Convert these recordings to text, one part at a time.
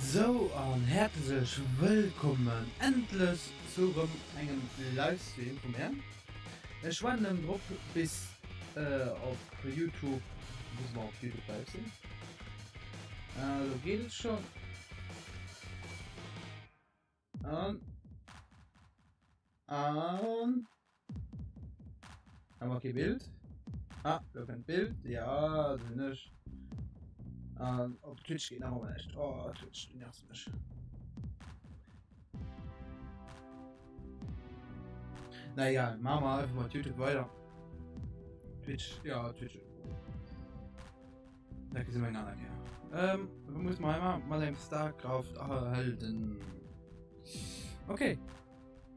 So herzlich willkommen endlich zu einem Livestream von mir. Ich war im Druck bis auf YouTube, muss man auf YouTube live sehen. Also geht es schon. Haben wir kein Bild? Ah, wir haben ein Bild. Ja, also nicht. Auf Twitch geht noch mal nicht. Oh, Twitch, den nervt mich. Naja, machen wir einfach mal YouTube weiter. Twitch, ja, Twitch. Da sind wir gar nicht her. Wir müssen mal den StarCraft erhalten. Okay,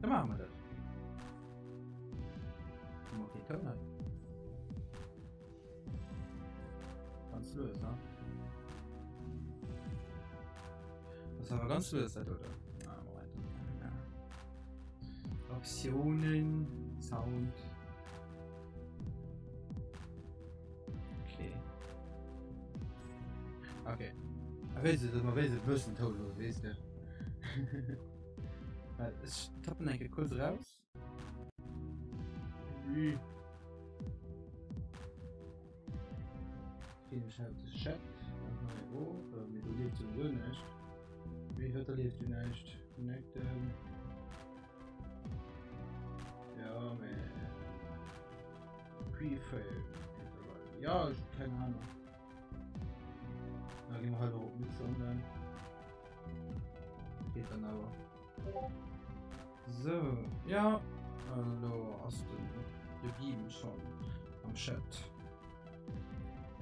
dann machen wir das. Okay, Ton halt. Ganz lös, ne? Das haben wir ganz lös, oder? Ah, Moment. Ja. Optionen, Sound. Okay. Weißt du, dass man weiß, ein bisschen tot wird, weißt du? Ich tappe einen kurz raus. Okay, ich habe das Chat. Mit du lebst du nicht. Wie hört er lebt du nicht? Connecten. Ja, man. Pre-Fail. Ja, keine Ahnung. Da gehen wir halt auch mit online. Geht dann aber. So, ja. Hallo, hast du gegeben schon am Chat.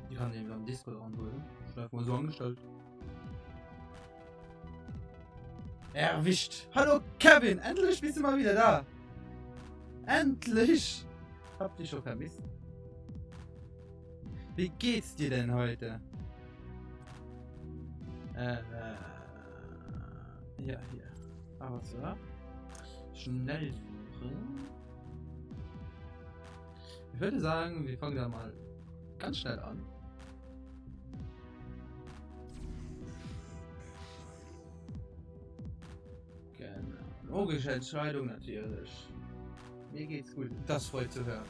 Ich kann eben am Discord antworten. Ich habe mal so angestellt. Erwischt! Hallo Kevin! Endlich bist du mal wieder da! Endlich! Hab dich schon vermisst. Wie geht's dir denn heute? Ja, hier. Aber so. Schnell suchen. Ich würde sagen, wir fangen da mal ganz schnell an. Genau. Logische Entscheidung natürlich. Mir geht's gut. Das freut zu hören.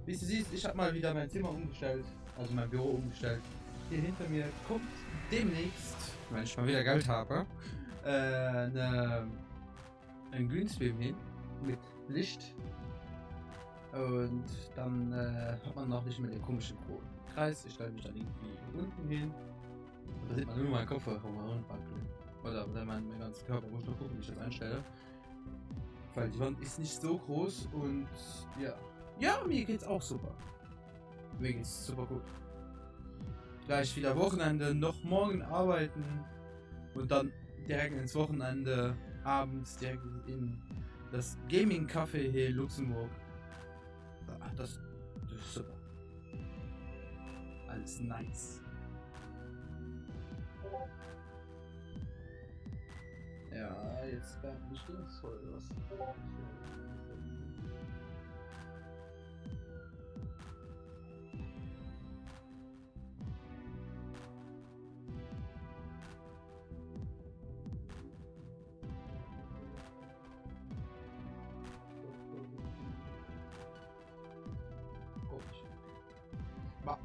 Wie du siehst, ich habe mal wieder mein Zimmer umgestellt. Also mein Büro umgestellt. Hier hinter mir kommt demnächst, wenn ich mal wieder Geld habe, ein Greenscreen hin mit Licht. Und dann hat man noch nicht mehr den komischen Kreis. Ich stelle mich dann irgendwie unten hin. Und da sieht man nur meinen Kopf rumwackeln. Oder wenn man meinen ganzen Körper, muss ich noch gucken, wie ich das einstelle. Weil die Wand ist nicht so groß und ja. Ja, mir geht's auch super. Mir geht's super gut. Gleich wieder Wochenende, noch morgen arbeiten und dann direkt ins Wochenende, abends direkt in das Gaming Café hier in Luxemburg. Das ist super. Alles nice. Ja, jetzt werden die stimmungsvoll was.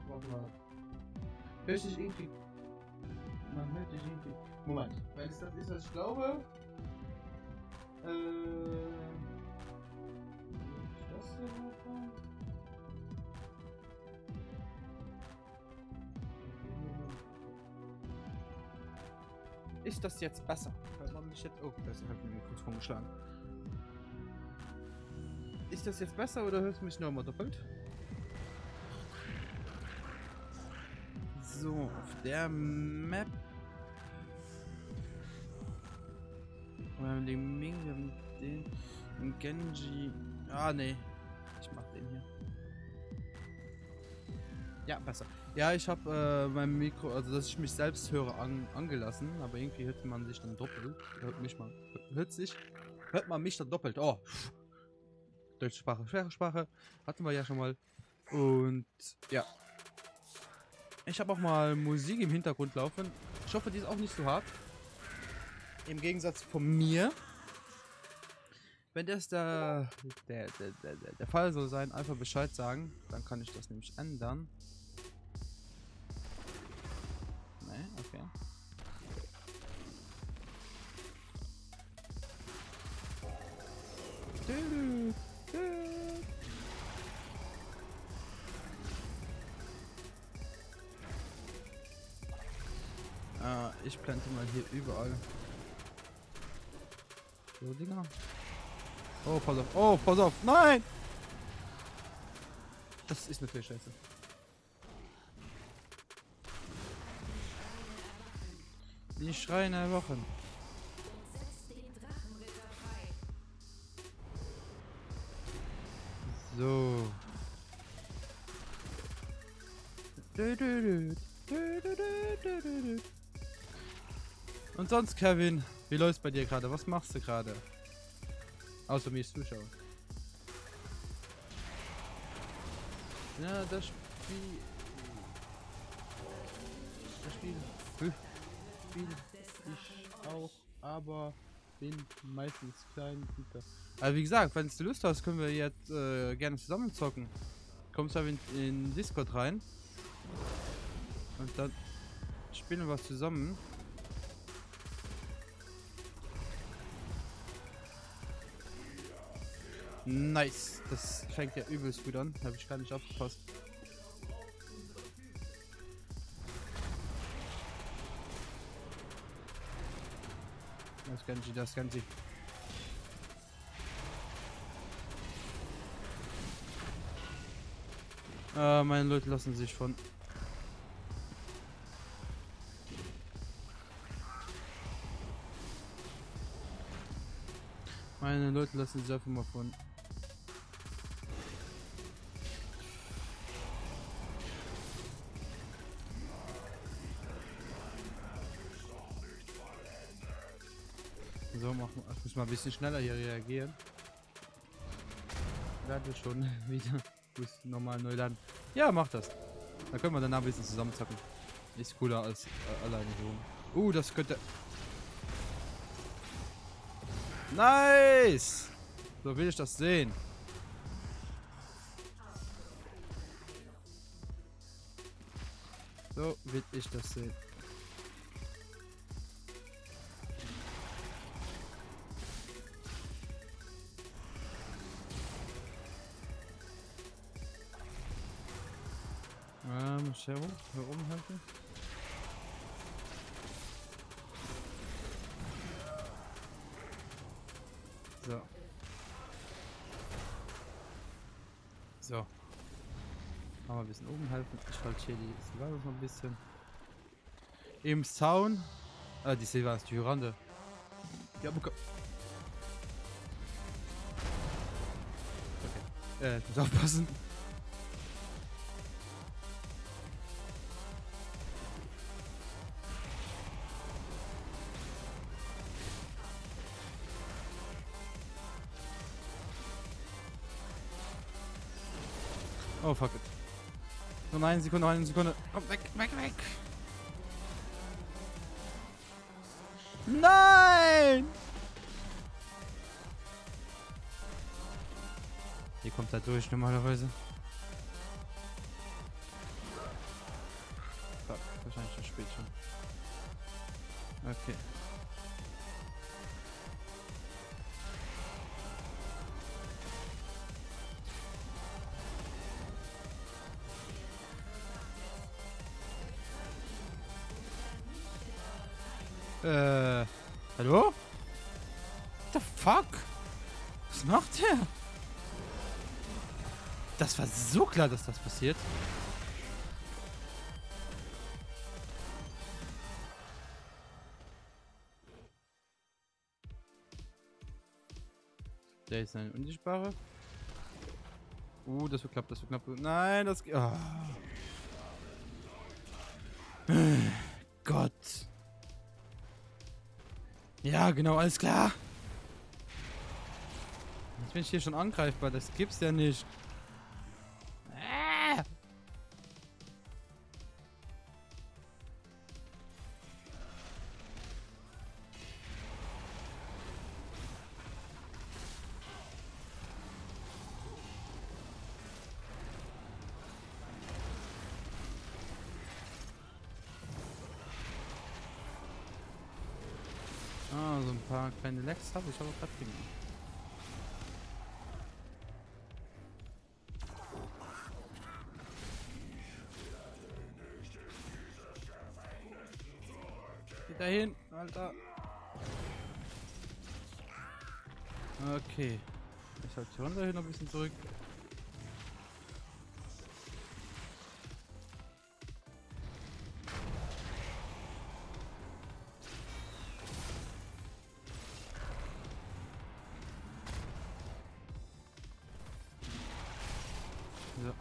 Warte mal. Hört sich irgendwie. Man hört sich irgendwie. Moment. Wenn es das ist, was ich glaube. Das hier machen. Ist das jetzt besser? Hört man mich jetzt. Oh, das hat mir kurz vorgeschlagen. Ist das jetzt besser oder hörst du mich nochmal doppelt? So, auf der Map. Wir haben den Ming, wir haben den Genji. Ah, nee. Ich mach den hier. Ja, besser. Ja, ich habe mein Mikro, also dass ich mich selbst höre, angelassen, aber irgendwie hört man sich dann doppelt. Hört man mich dann doppelt. Oh. Deutsche Sprache, schwere Sprache. Hatten wir ja schon mal. Und ja. Ich habe auch mal Musik im Hintergrund laufen. Ich hoffe, die ist auch nicht so hart. Im Gegensatz von mir. Wenn das der Fall soll sein, einfach Bescheid sagen. Dann kann ich das nämlich ändern. Ne, okay. Ich plante mal hier überall. So, Dinger. Oh, pass auf. Oh, pass auf. Nein! Das ist natürlich scheiße. Die schreien erwachen. So. Und sonst, Kevin, wie läuft's bei dir gerade? Was machst du gerade? Außer mir ist Zuschauer. Ja, das Spiel. Das Spiel ich auch, aber bin meistens klein. Also wie gesagt, wenn du Lust hast, können wir jetzt gerne zusammen zocken. Kommst du in Discord rein und dann spielen wir zusammen. Nice, das fängt ja übelst gut an, habe ich gar nicht aufgepasst. Das Ganze. Meine Leute lassen sich von. Meine Leute lassen sich einfach mal von. So, machen wir. Ich muss mal ein bisschen schneller hier reagieren. Werde schon wieder. Muss normal neu laden. Ja, mach das. Dann können wir danach ein bisschen zusammenzacken. Ist cooler als alleine so. Das könnte. Nice! So will ich das sehen. So will ich das sehen. Warum halten? So. So. Machen wir ein bisschen oben halten. Ich halte hier die Silvanas noch ein bisschen. Im Zaun. Die Silvanas, die Hyrande. Ja, okay. Ich muss aufpassen. Oh, fuck it. Nur eine Sekunde, eine Sekunde. Komm, weg, weg, weg. Nein! Hier kommt er durch normalerweise. Fuck, wahrscheinlich schon spät schon. Okay. Hallo? What the fuck? Was macht der? Das war so klar, dass das passiert. Der ist ein unsichtbarer. Das wird knapp, das wird knapp. Nein, das geht. Oh. Gott. Ja, genau, alles klar. Jetzt bin ich hier schon angreifbar, das gibt's ja nicht. so ein paar kleine Lecks habe ich aber gerade drin. Geh dahin, Alter. Okay. Ich halte die Runde hier noch ein bisschen zurück. So.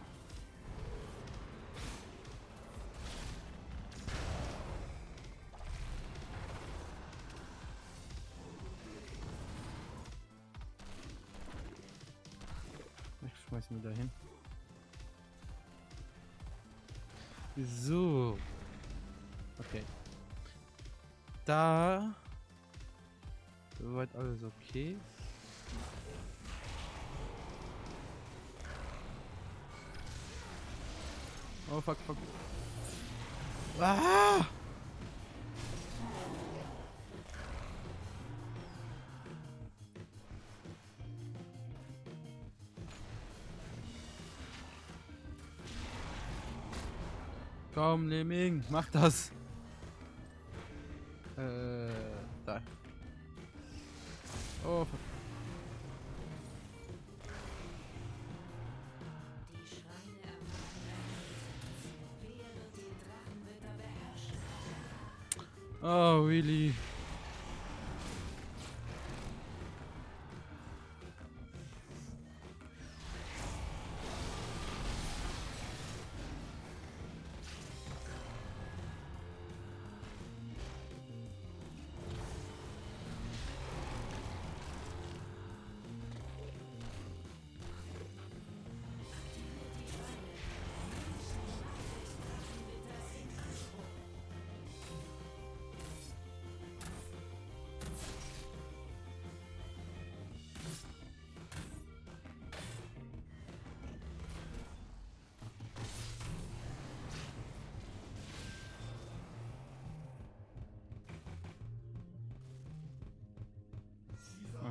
Ich schmeiß mir da hin. So. Okay. Da. Soweit alles okay. Oh fuck, fuck. Ah! Komm, Lemming, mach das. Da. Oh fuck. Die Schreine erwarten während die Drachenritter beherrschen. Oh, really?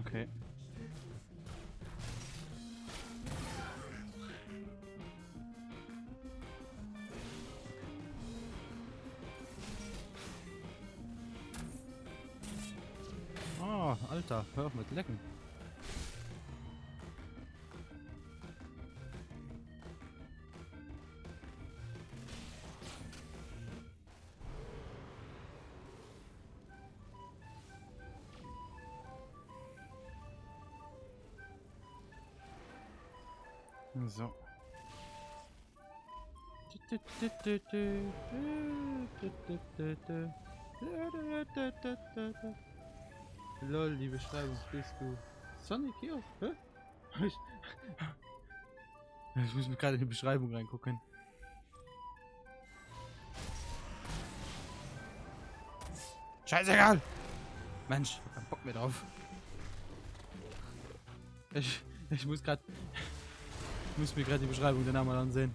Okay. Oh, Alter, hör auf mit Lecken. So. Lol, die Beschreibung bist du. Sonic hier? Hä? Ich muss mir gerade in die Beschreibung reingucken. Scheißegal! Mensch, ich hab keinen Bock mehr drauf. Ich muss gerade. Ich muss mir gerade die Beschreibung danach mal ansehen.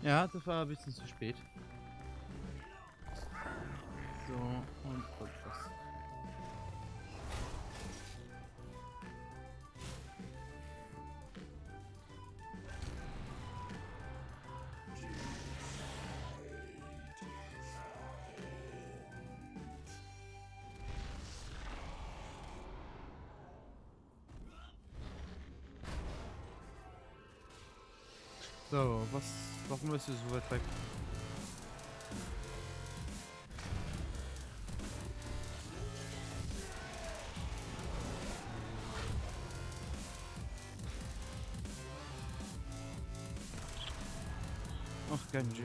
Ja, das war ein bisschen zu spät. So, und Podcast. So, warum bist du so weit weg? Ach, Genji.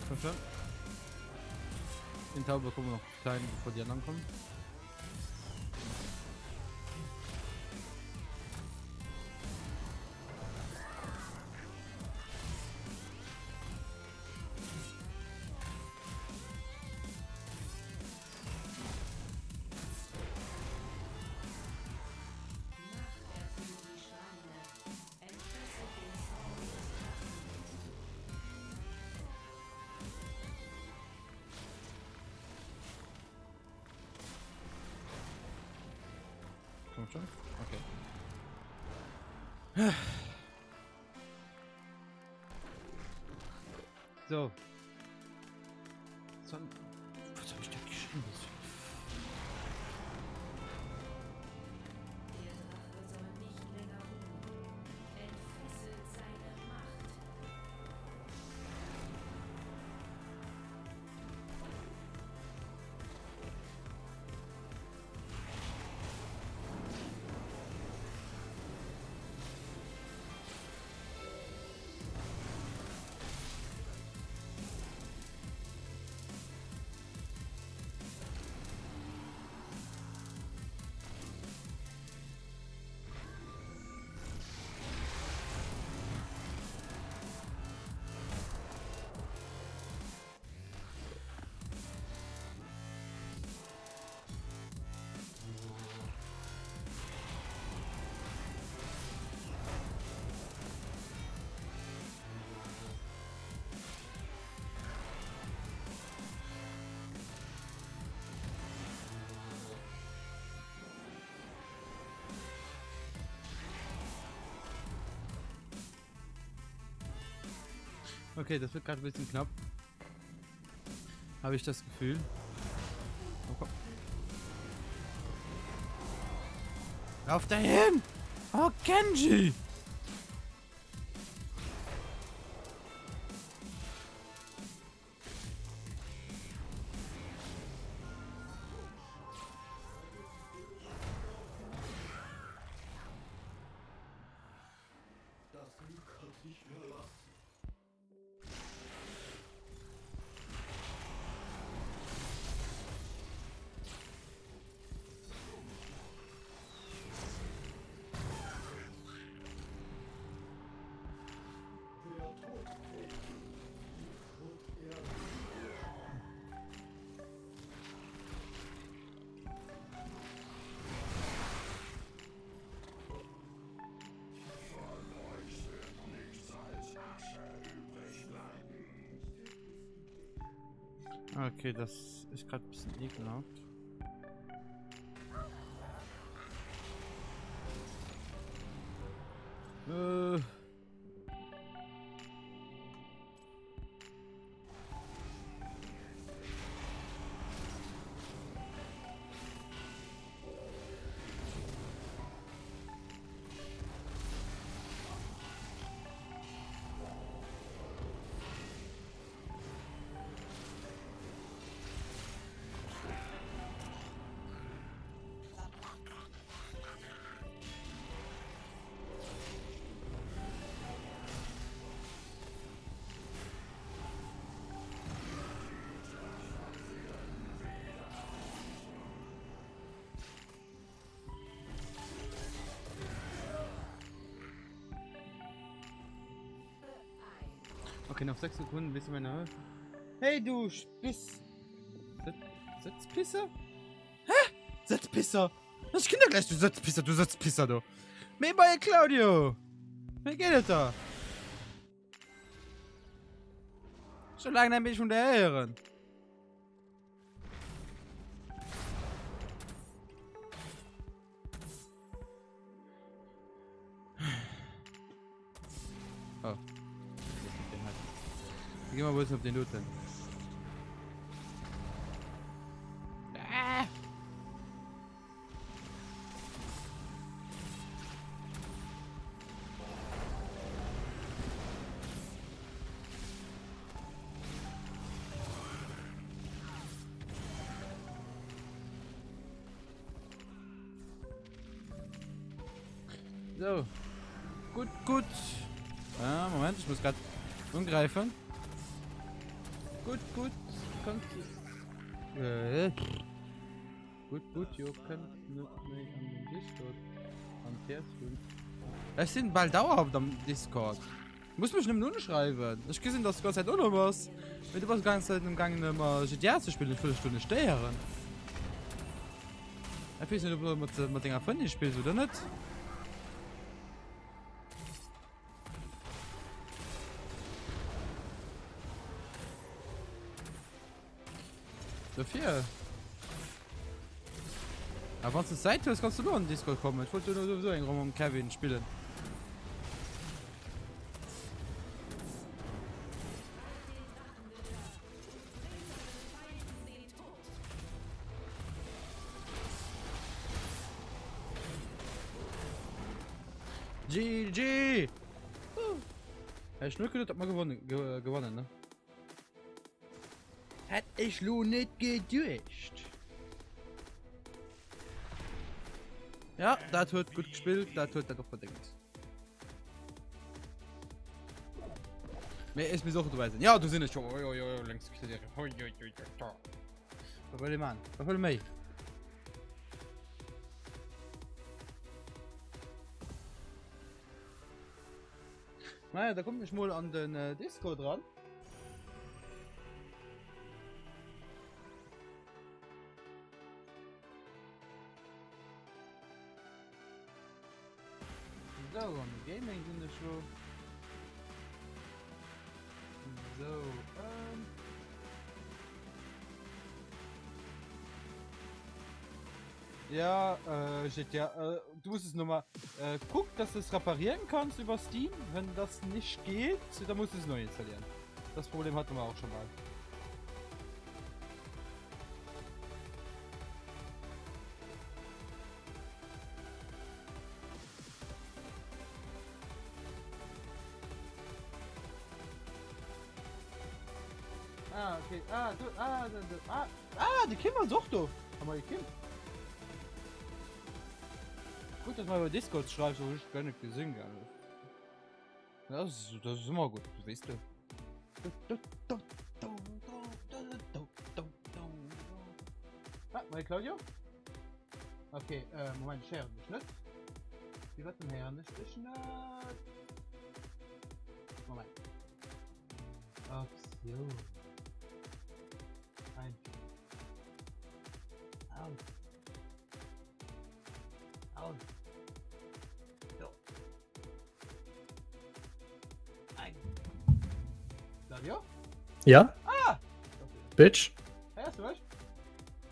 Komm schon. Den Tau bekommen wir noch klein, bevor die anderen kommen. Kommt schon? Okay. So. Was habe ich da geschrieben? Der Drache soll nicht länger ruhen. Entfesselt seine Macht. Okay, das wird gerade ein bisschen knapp. Habe ich das Gefühl. Oh, komm. Lauf dahin! Oh, Genji! Okay, das ist gerade ein bisschen ekelhaft. Okay, noch 6 Sekunden bis zu meiner Höhe. Hey, du Spiss. Sitzpisser? Hä? Sitzpisser? Ich kenne gleich, du Sitzpisser, du. Mir bei Claudio. Wie geht es da? Schon lange nicht mehr von der Herren. Oh. Geh mal bloß auf den Loot hin. So. Gut. Ah, Moment, ich muss gerade umgreifen. Gut. Kommt. Gut, ihr könnt nicht mehr an den Discord. Am Telefon. Es sind bald dauerhaft am Discord. Muss mich nur schreiben. Ich gesehen, dass du ganze Zeit auch noch was. Wenn du was ganze Zeit im Gang immer GTA zu spielen, eine Viertelstunde stehen. Ich weiß nicht, ob du mit Dinger von dir spielst oder nicht. Sophia. Aber wenn du Zeit hast, kannst du nur in Discord kommen. Ich wollte nur sowieso einen Raum um Kevin spielen. GG! Ich nur gedacht, hat man gewonnen, ne? Hat ich nur nicht gedurcht. Ja, das hat gut gespielt, das hat er doch verdient. Mehr ist mir so dabei sein. Ja, du sind schon. Längst geklärt. Was will ich machen? Was will ich machen? Naja, da kommt ich mal an den Disco dran. So, an Gaming sind wir schon. So, ja, du musst es nochmal guck, dass du es reparieren kannst über Steam. Wenn das nicht geht, dann musst du es neu installieren. Das Problem hatten wir auch schon mal. Ah, okay. Die Kim war doch da. Aber die Kim. Gut, dass man über Discord schreibt, so ich gar nicht gesehen habe. Das ist immer gut, weißt du. Ah, mein Claudio? Okay, Moment, Schere, nicht? Wie wird denn her? Nicht? Moment. Option. Ein. Aus. So. Ein. Claudio? Ja? Ah! Bitch? Hörst du was?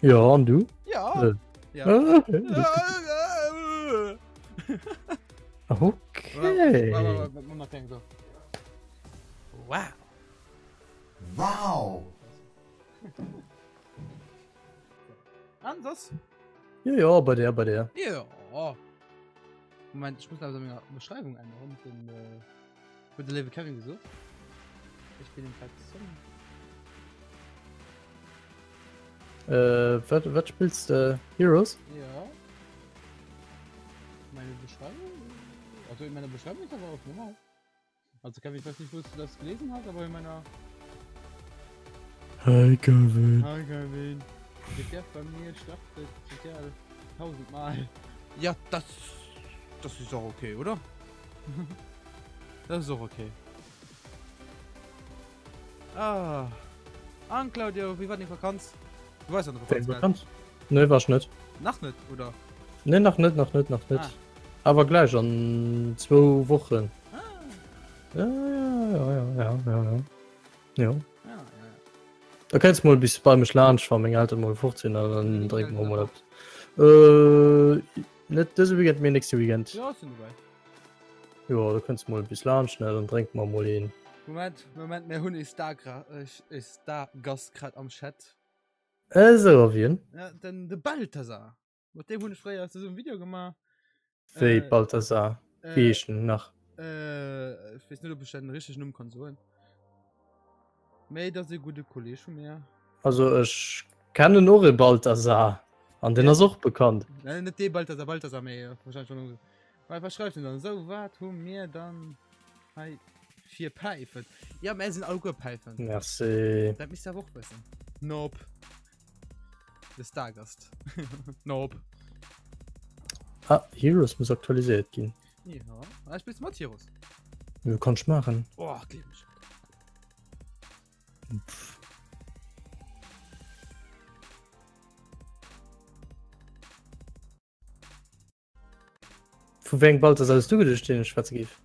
Ja, und du? Ja. Ja. Okay. Wow. Wow! Anders? Ja, bei der. Ja. Moment, ich muss also eine Beschreibung ändern. Mit der Level Kevin gesucht. Ich bin im Platz. Was spielst du? Heroes? Ja. Meine Beschreibung? Also in meiner Beschreibung ist aber auch normal. Also Kevin, ich weiß nicht, wo du das gelesen hast, aber in meiner... Hi, Kevin. Hi Kevin. Der bei mir schlachtet GTA 1000 Mal. Ja, das ist auch okay, oder? Das ist auch okay. Claudio, wie war die Vakanz? Du weißt ja noch, Wen Vakanz, bekannt? Ne, war's nicht. Nacht nicht, oder? Ne, noch nicht. Ah. Aber gleich an 2 Wochen. Ah. Ja. Ja, ja. Da kannst du mal bis bei mir schlafen, ich war mein Alter mal 14, dann trinken wir mal etwas. Nicht dieses Weekend, mir nächstes Weekend. Ja, sind dabei. Ja, da kannst du mal bis schlafen, schnell, dann trinken wir mal hin. Moment, mein Hund ist da Gast gerade am Chat. So, auf jeden Ja, denn der Balthasar. Mit dem Hund ich früher hast du so ein Video gemacht. Wie Balthasar. Wie ist denn nach? Ich weiß nicht, ob ich den richtig nehmen kann, so. Mei, das ist ein guter Kollege von mir. Also, ich kenne nur den Balthasar. An den Ja. ist auch bekannt. Nein, nicht der Balthasar mehr. Wahrscheinlich schon. Was schreibt denn dann? So, was tun wir dann? Hey, 4 Pfeifen. Ja, mehr sind Alkoholpfeifen. Merci. Das müsst ihr auch wissen. Nope. Der Stargast. Nope. Ah, Heroes muss aktualisiert gehen. Ja, ich spiel's Matthias. Wie kannst du machen? Oh, kleb mich. Von wem Balthasar hast du gedacht, den schwarze Gif?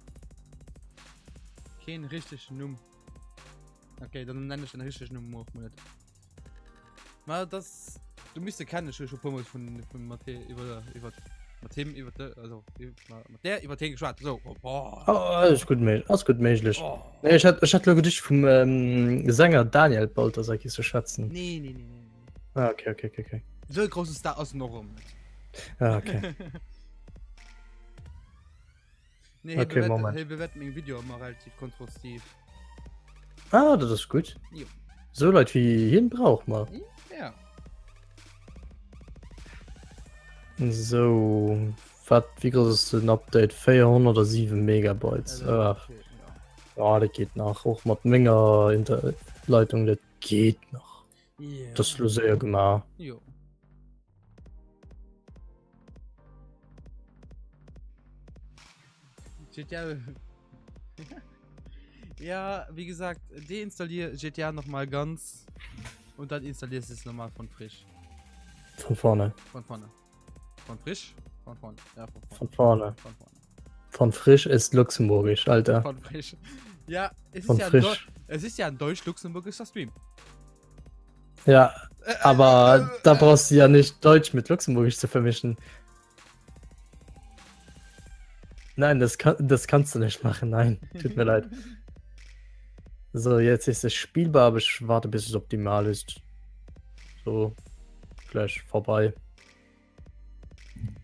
Kein richtig Numm. Okay, dann nenne ich den richtigen Numm auch mal nicht. Mal das. Du müsstest keine schon Pummel von Mathe über Themen über also der über Themen geschwatzt. So. Oh. Alles gut möglich. Oh. Nee, ich hatte dich vom Sänger Daniel Balthasar zu schätzen. Nee. Ah, okay. So ein großes Star aus Norum. Ah, okay. Nee, Okay, Moment. Wir bewerten im Video immer relativ konstruktiv. Ah, das ist gut. Jo. So Leute wie hin braucht man. Ja. So, wie groß ist ein Update? 407 Megabytes. Also, Ach, okay, ja, das geht nach. Auch mit Menge Internetleitung, das geht noch. ja. Das ist nur sehr gemacht. Jo. GTA. Ja, wie gesagt, deinstalliere GTA nochmal ganz und dann installierst du es nochmal von frisch. Von vorne. Von vorne. Von frisch? Von vorne. Ja, Von vorne. Von vorne. Von frisch ist luxemburgisch, Alter. Von frisch. Ja, es Von ist ja, frisch. es ist ja ein deutsch-luxemburgischer Stream. Ja, aber da brauchst du ja nicht Deutsch mit luxemburgisch zu vermischen. Nein, das kannst du nicht machen. Nein, tut mir leid. So, jetzt ist es spielbar, aber ich warte, bis es optimal ist. So, gleich vorbei.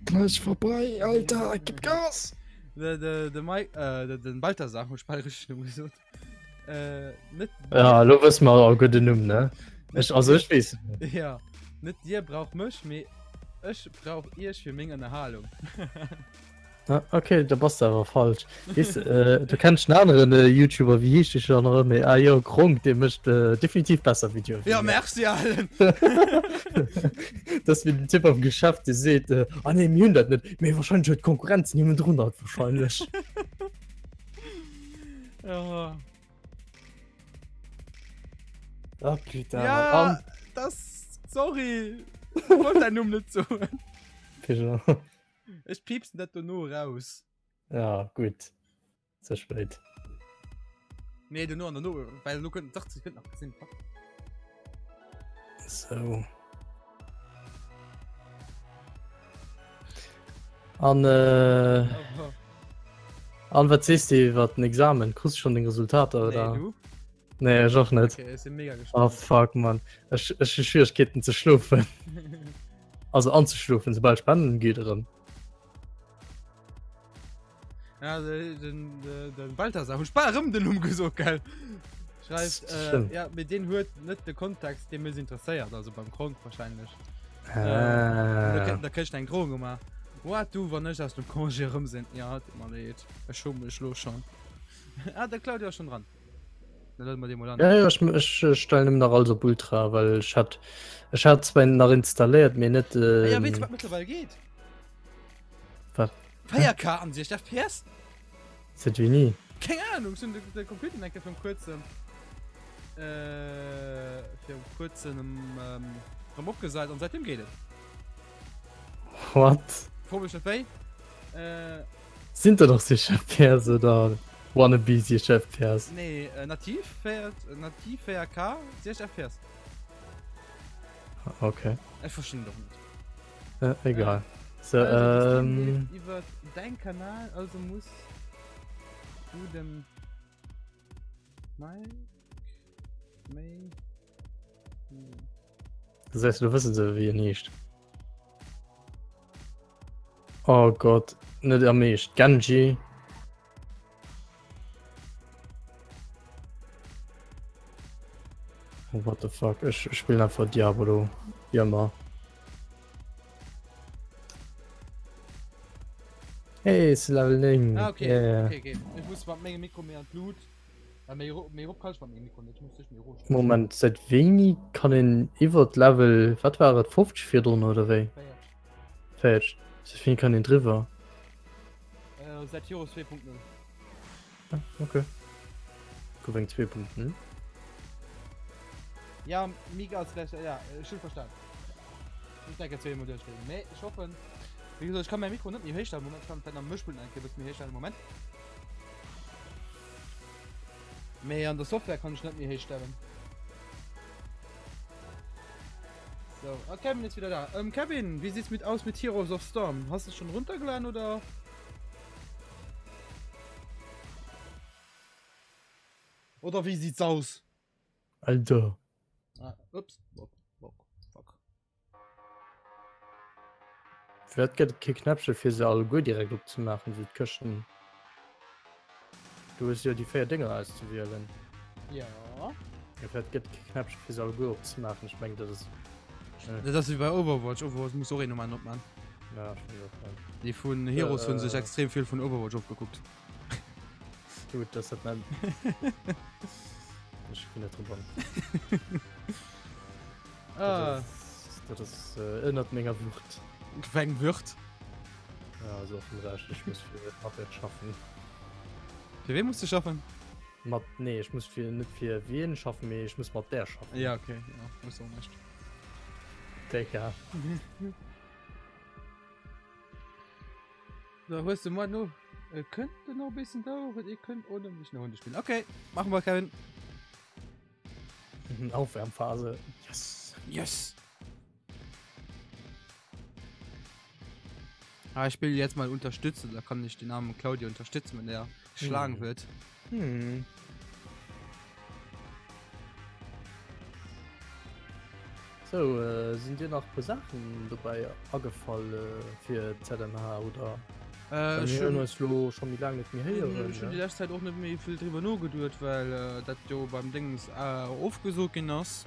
Gleich vorbei, Alter, gib Gas! Den Balthasar, ich mal richtig gesagt. Nicht Ja, du wirst mal auch gute Nummer, ne? Ich weiß. Ja, nicht dir braucht mich, mehr ich brauch ihr für Menge eine Halung. Ah, okay, da bist du aber falsch. Weißt, du kennst einen anderen YouTuber, wie hieß ich schon? Ayo Kronk, der möchte definitiv besser Video. Ja, merci allen! Das wird ein Tipp auf geschafft, ihr seht, ne, im 100 nicht. Mir wahrscheinlich wird Konkurrenz niemand 100 wahrscheinlich. Ja, Ah, Peter. ja das. Sorry! Ich wollte dein Nummer nicht so. Peter. Ich piep's nicht nur raus. Ja, gut. Zu spät. Nee, du nur, weil du könntest 80 Sekunden noch gesehen. So. An was siehst du, was ein Examen? Kriegst du schon den Resultat, oder? Nee, du? Nee, ich auch nicht. Okay, ist mega Oh, gespannt. fuck, man. Ich habe Schwierigkeiten zu schlafen. Also anzuschlafen, sobald Spannend geht drin. Ja, den Balthasar, warum den umgesucht, geil? Schreibt, Stimmt. ja, mit denen hört nicht der Kontext, den mich interessiert, also beim Krank wahrscheinlich. Ah. Da kriegst du einen Kron gemacht. What, du, wenn nicht aus dem Congé rum sind? Ja, hat immer leid. Ich schummel los schon. Ah, der Claudia ist schon dran. Dann lassen wir den mal an. Ja, ich stelle ihm nach also Ultra, weil ich hat zwar noch installiert, mir nicht. Ja, weißt du, was mittlerweile geht? Was? Feierkarten, sich das fährst? Sind wie nie. Keine Ahnung, sind der Computer von kurzem. für kurzem abgesagt und seitdem geht es. What? Komisch, dabei. Sind da doch die Chefpers oder Wannabes die Chefpers? Nee, nativ fährt VRK, 6 FPS. Okay. Ich verstehe doch nicht. Egal. So, Also, das Ding geht über dein Kanal, also muss du dem Mike. das heißt, du wissen sie wie nicht. Oh Gott, nicht ermischt. Genji. Oh, what the fuck, ich spiele einfach Diablo. Wie immer. Hey, ist Leveling. Ah, okay. Yeah. Okay. Ich muss mal Menge Mikro mehr Blut. Mehr kann ich mal Mikro nicht. Muss ich mir ruhig. Moment, seit wenig kann in Evert Level, was war das, 50 für drin oder wie? Falsch. Seit wenig kann in drüber. Seit Heroes 2.0. Ah, okay. Gucken 2.0. Ja, mega als gleich, ja, schon verstanden. Ich denke, 2 Modell stehen. Nee, ich hoffe. Wie gesagt, ich kann mein Mikro nicht mehr herstellen. Moment, ich kann dann am Mischpult bis mir herstellen. Moment. Mehr an der Software kann ich nicht mehr herstellen. So, Kevin ist wieder da. Kevin, wie sieht's aus mit Heroes of Storm? Hast du es schon runtergeladen oder? Oder wie sieht's aus? Alter. Ah, ups. Fuck. Vielleicht geht es kein Knäpfchen für sie alle gut direkt abzumachen, so die Küchen. Du hast ja die 4 Dinge auszuwählen. Ja. Ja, vielleicht geht es kein Knäpfchen für sie alle gut abzumachen. Ich denke, das ist. Das ist wie bei Overwatch. Overwatch muss auch nochmal man. Ja, schon wieder. Die von Heroes haben sich extrem viel von Overwatch aufgeguckt. Gut, das hat man. Ich bin nicht drüber. Das erinnert mich an Wucht. Gefängt wird. Ja, so viel Rest. Ich muss für Arbeit schaffen. Für wen musst du schaffen? Nee, ich muss nicht für wen schaffen, ich muss mal der schaffen. Ja, okay. Ja, muss auch nicht. Digga. Da hörst du mal nur. Ihr könnt noch ein bisschen dauern, ihr könnt ohne mich eine Runde spielen. Okay, machen wir, Kevin. Aufwärmphase. Yes! Ich spiele jetzt mal unterstützen, da kann ich den Namen Claudia unterstützen, wenn der geschlagen wird. So, sind dir noch ein paar Sachen dabei angefallen für ZMH oder? Schon wie lange mit mir hören? Schon die letzte Zeit auch nicht mehr viel drüber nur gedauert, weil das du beim Dings aufgesogen hast.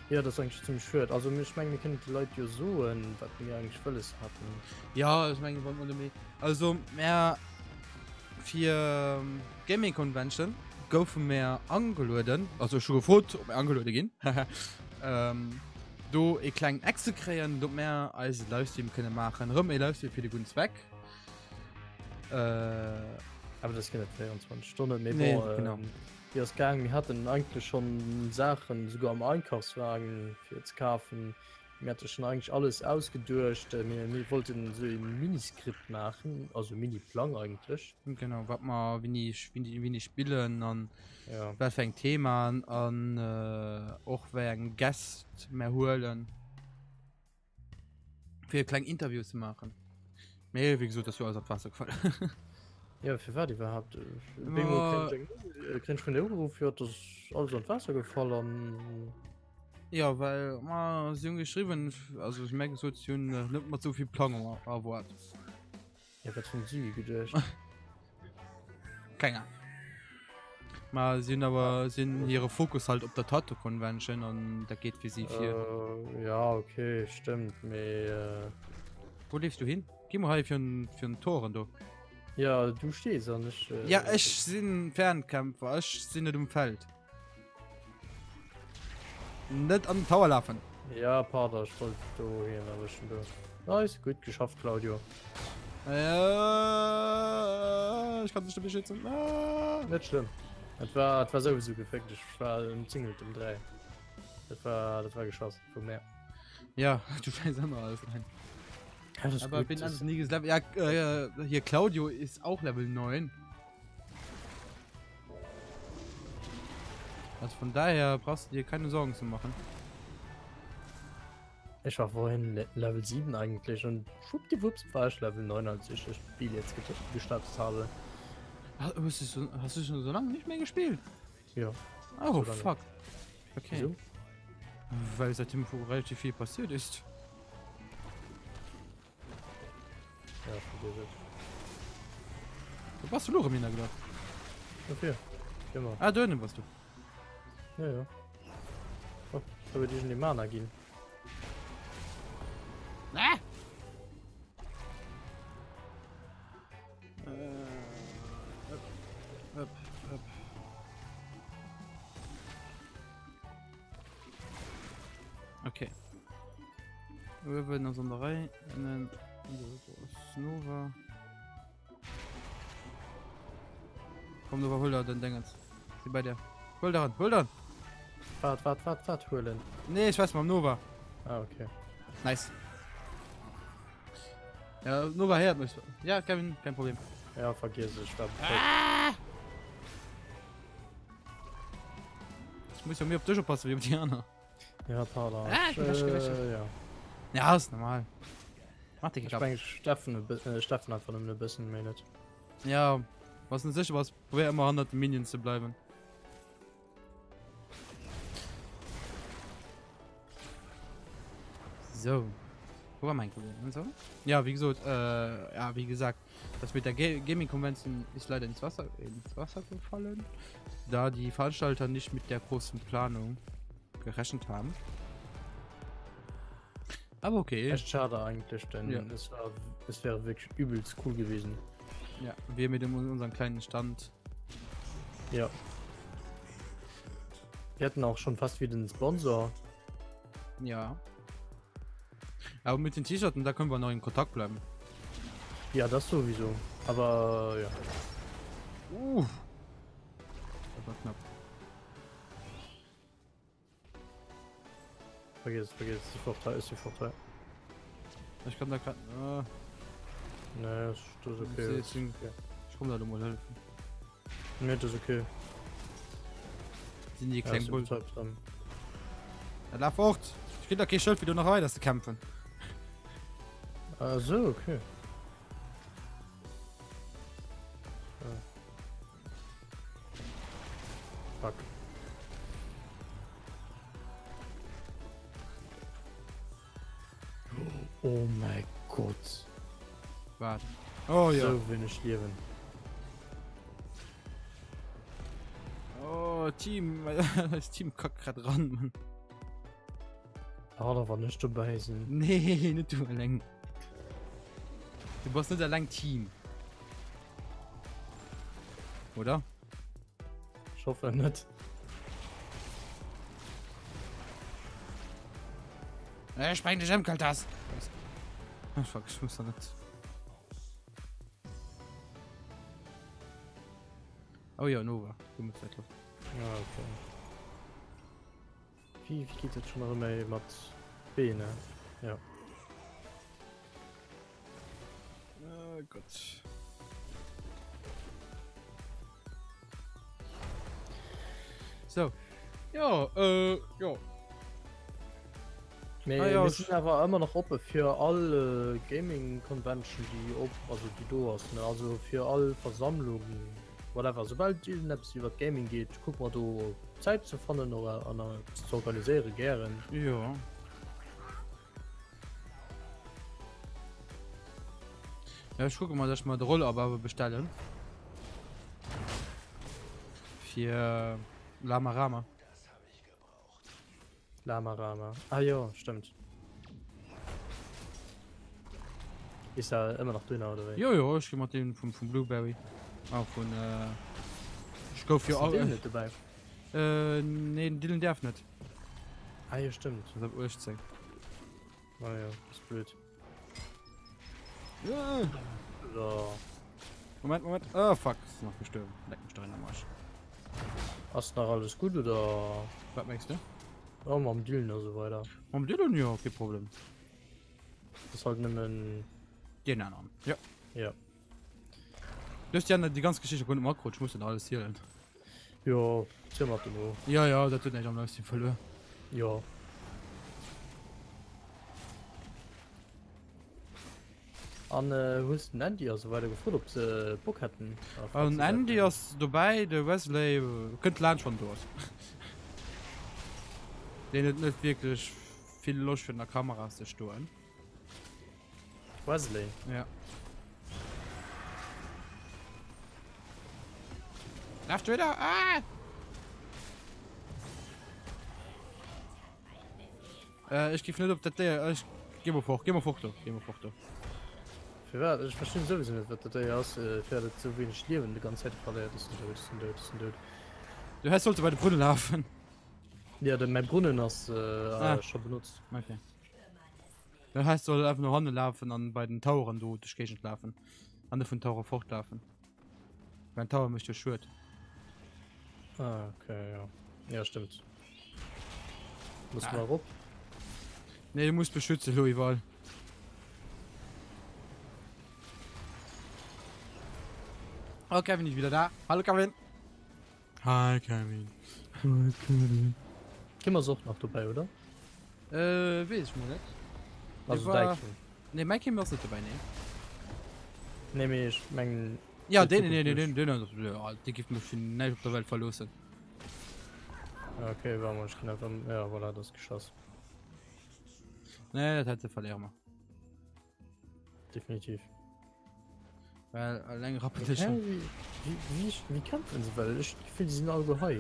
Ja, das ist eigentlich ziemlich schön. Also ich meine, wir können die Leute ja so, was wir eigentlich alles hatten. Ja, ich meine, also mehr für Gaming Convention kaufen mehr angeladen, also schon gefragt, ob wir angeladen gehen. Du ein kleinen Exe kreieren, du mehr als Livestream können machen. Rum ein Livestream für den guten Zweck. Aber das geht nicht 24 Stunden mehr. Nee, genau. Wir hatten eigentlich schon Sachen, sogar am Einkaufswagen für zu kaufen. Wir hatten schon eigentlich alles ausgedurcht. Wir wollten so ein Miniskript machen, also Mini-Plan eigentlich. Genau, was man, wie ich spielen, an ja. Was fängt Thema an, auch wegen Gast mehr holen. Für kleine Interviews zu machen. Mehr wie gesagt, das war alles Wasser gefallen. Ja, für was überhaupt? Kriegst du den Aufruf, hat das alles an Wasser gefallen? Ja, weil man so geschrieben, also ich merke so, nimmt man so viel Planung auf. Ja, was von sie gedacht? Keine Ahnung. Mal sind ihre Fokus halt auf der Tattoo Convention und da geht für sie viel. Ja, okay, stimmt. Wo lebst du hin? Geh mal für ein Tor, du. Ja, du stehst ja nicht. Ja, ich bin Fernkämpfer, ich bin nicht im Feld. Nicht an den Tower laufen. Ja, Pater, ich wollte da hin, aber schon da. Nice, gut geschafft, Claudio. Ja, ich kann dich nicht beschützen. Nicht schlimm. Das war sowieso gefickt. Ich war im Single im 3. Das war geschossen. Von mehr. Ja, du scheiße immer alles rein. Ja, das Aber bin ans nie Level. Ja, hier Claudio ist auch Level 9. Also von daher brauchst du dir keine Sorgen zu machen. Ich war vorhin Level 7 eigentlich und schwuppdiwupps war ich Level 9, als ich das Spiel jetzt gestartet habe. Hast du schon so lange nicht mehr gespielt? Ja. Oh, So lange. fuck. Okay. Wieso? Weil seitdem relativ viel passiert ist. Ja, vergiss es. Du warst du Loremina gedacht. Okay. Immer. Ah, Dönen warst du. Ja, ja. Oh, ich habe die schon die Mana gehen. Ah! Up. Okay. Wir werden also eine Reihe nennen. Nova. Komm, Nova, hol da den Dingens. Sie bei dir. Hol daran. Fahrt, holen. Nee, ich weiß mal, Nova. Ah, okay. Nice. Ja, Nova her möchte. Ja, kein Problem. Ja, vergiss es. Ich war Ich muss ja mehr auf dich passen wie auf die anderen. Ja, pardon. Ah, ich bin gewäscht. Ja. Ja, ist normal. Mach dich Ich geklappt. meine, Steffen hat von ihm ein bisschen mehr nicht. Ja, was nicht sicher was. Probier immer 100 Minions zu bleiben. So. Wo war mein Kollege? Und so? Ja, wie gesagt, das mit der Gaming Convention ist leider ins Wasser gefallen, da die Veranstalter nicht mit der großen Planung gerechnet haben. Aber okay. Echt schade eigentlich, denn Ja. es wäre wirklich übelst cool gewesen. Ja, wir mit unserem kleinen Stand. Ja. Wir hatten auch schon fast wieder einen Sponsor. Ja. Aber mit den T-Shirts, da können wir noch in Kontakt bleiben. Ja, das sowieso. Aber ja. Das war knapp. Vergiss, ist die Vorteil. Ich kann da gerade. Ne, das ist okay. Ich komme da mal helfen. Ne, das ist okay. Sind die Ja, kleinen ist Bullen. überzeugt dann. Ja, lauf fort! Ich krieg da kein Schild, wie du noch weiter zu kämpfen. Ah, so, okay. Fuck. Oh mein Gott. Warte. Oh ja. So wenig Leben. Oh, Team. Das Team kackt grad ran, Mann. Ah, da war nicht dabei sind. Nee, nicht du allein. Du brauchst nicht allein Team. Oder? Ich hoffe nicht. Spreng dich kalt das. Oh, fuck, ich muss da nicht. Oh ja, Nova. Du musst etwas. Ja, okay. Wie geht das schon noch immer mit B, ne? Ja. Oh Gott. So. Ja, ja. Wir sind aber immer noch offen für alle Gaming Convention, die du hast, ne? Also für alle Versammlungen, whatever. Sobald die Apps über Gaming geht, guck mal, du Zeit zu finden oder zu organisieren, gern. Ja. Ja, ich gucke mal, dass ich mal die Rolle aber bestellen. Für Lama Rama. Lama. Ah ja, stimmt. Ist ja immer noch dünner, oder wie? Jojo, ich gehe mal den von Blueberry. Auch von, ich go für Ist alle. der nicht dabei? Nee, Dylan darf nicht. Ah ja, stimmt. Das hab ich gesagt. Ah ja, ist blöd. Ja. So. Moment. Oh, fuck. Ist noch gestorben. Leck mich doch in der Marsch. Hast noch alles gut oder Was meinst du? am Dillen und so weiter? Warum dir denn ja? Kein Problem. Das halt nimmen. Den anderen. Ja. Ja. Du hast ja die ganze Geschichte von dem Makro, ich muss dann alles hier. Ja, Zimmer du. Ja, ja, das tut nicht am neuesten verloren. Ja. An wussten Andy also weiter gefragt, ob sie Bock hatten. Und Andy ist dabei, der Wesley könnte lernen schon dort. Den hat nicht wirklich viel Lust für eine Kamera zu steuern. Wesley. Ja. Läuft wieder? Ah! Ich gebe nicht, ob das der. Ich geh mal vor, geh mal vor, du. Geh mal vor, du. Für wer? Ich verstehe sowieso nicht, was das aus für zu wenig Leben die ganze Zeit verliert. Das ist ein. Du hast sollte bei der Brunne laufen. Ja, denn mein Brunnen hast schon benutzt. Okay. Das heißt, soll einfach nur Hunde laufen und bei den Tauren du durch Gegend laufen. An der von Taurer fortlaufen. Mein Tower möchte schwört. Ah, okay, ja. Ja, stimmt. Muss Ah. mal rup. Ne, du musst beschützen, Louis Wall. Oh, Kevin ist wieder da. Hallo, Kevin. Hi, Kevin. Hi, Kevin. Geh mal Sucht noch dabei, oder? Weiß ich mal nicht. Also war- Deichen. Ne, mein Kind ist nicht dabei, ne? Nämlich, mein. Ja, Der den, ja, die gibt mir für nicht auf der Welt verlosen. Okay, war mal, ich kann einfach. Ja, voilà, das Geschoss. Ne, das hätte verlieren wir. Definitiv. Weil, länger Okay, Repetition. wie kämpfen sie? Weil ich finde, sie sind alle geheu.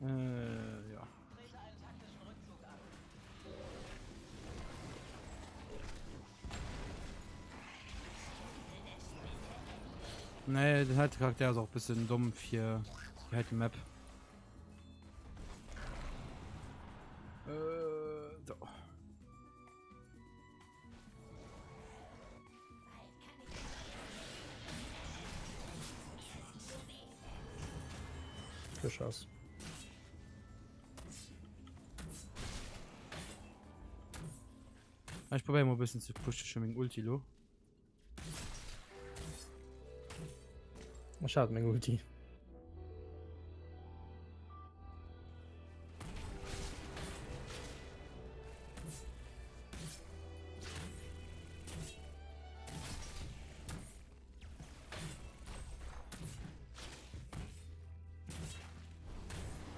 Ja. Nee, der hat Charakter ist auch ein bisschen dumm für die halt die Map. So. Geschoss. Ich probiere mal ein bisschen zu pushen, schon mit Ulti, lo. Schade, mein Ulti.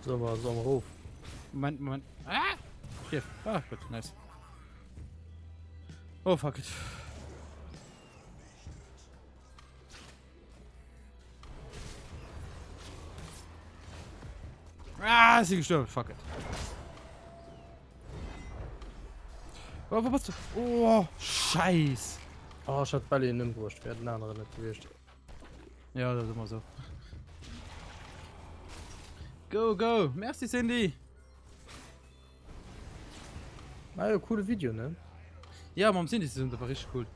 So, mal so am Ruf. Moment. Ah! Hier. Ah, gut, nice. Oh, fuck it. Ah, ist sie gestorben. Fuck it. Oh, wo bist du? Oh, scheiß. Oh, ich hatte Bälle in den Brust. Wir hatten einen anderen nicht gewischt. Ja, das ist immer so. Go, go. Merci, Cindy. Ah ja, cooles Video, ne? Ja, Mom, Cindy sind aber richtig cool.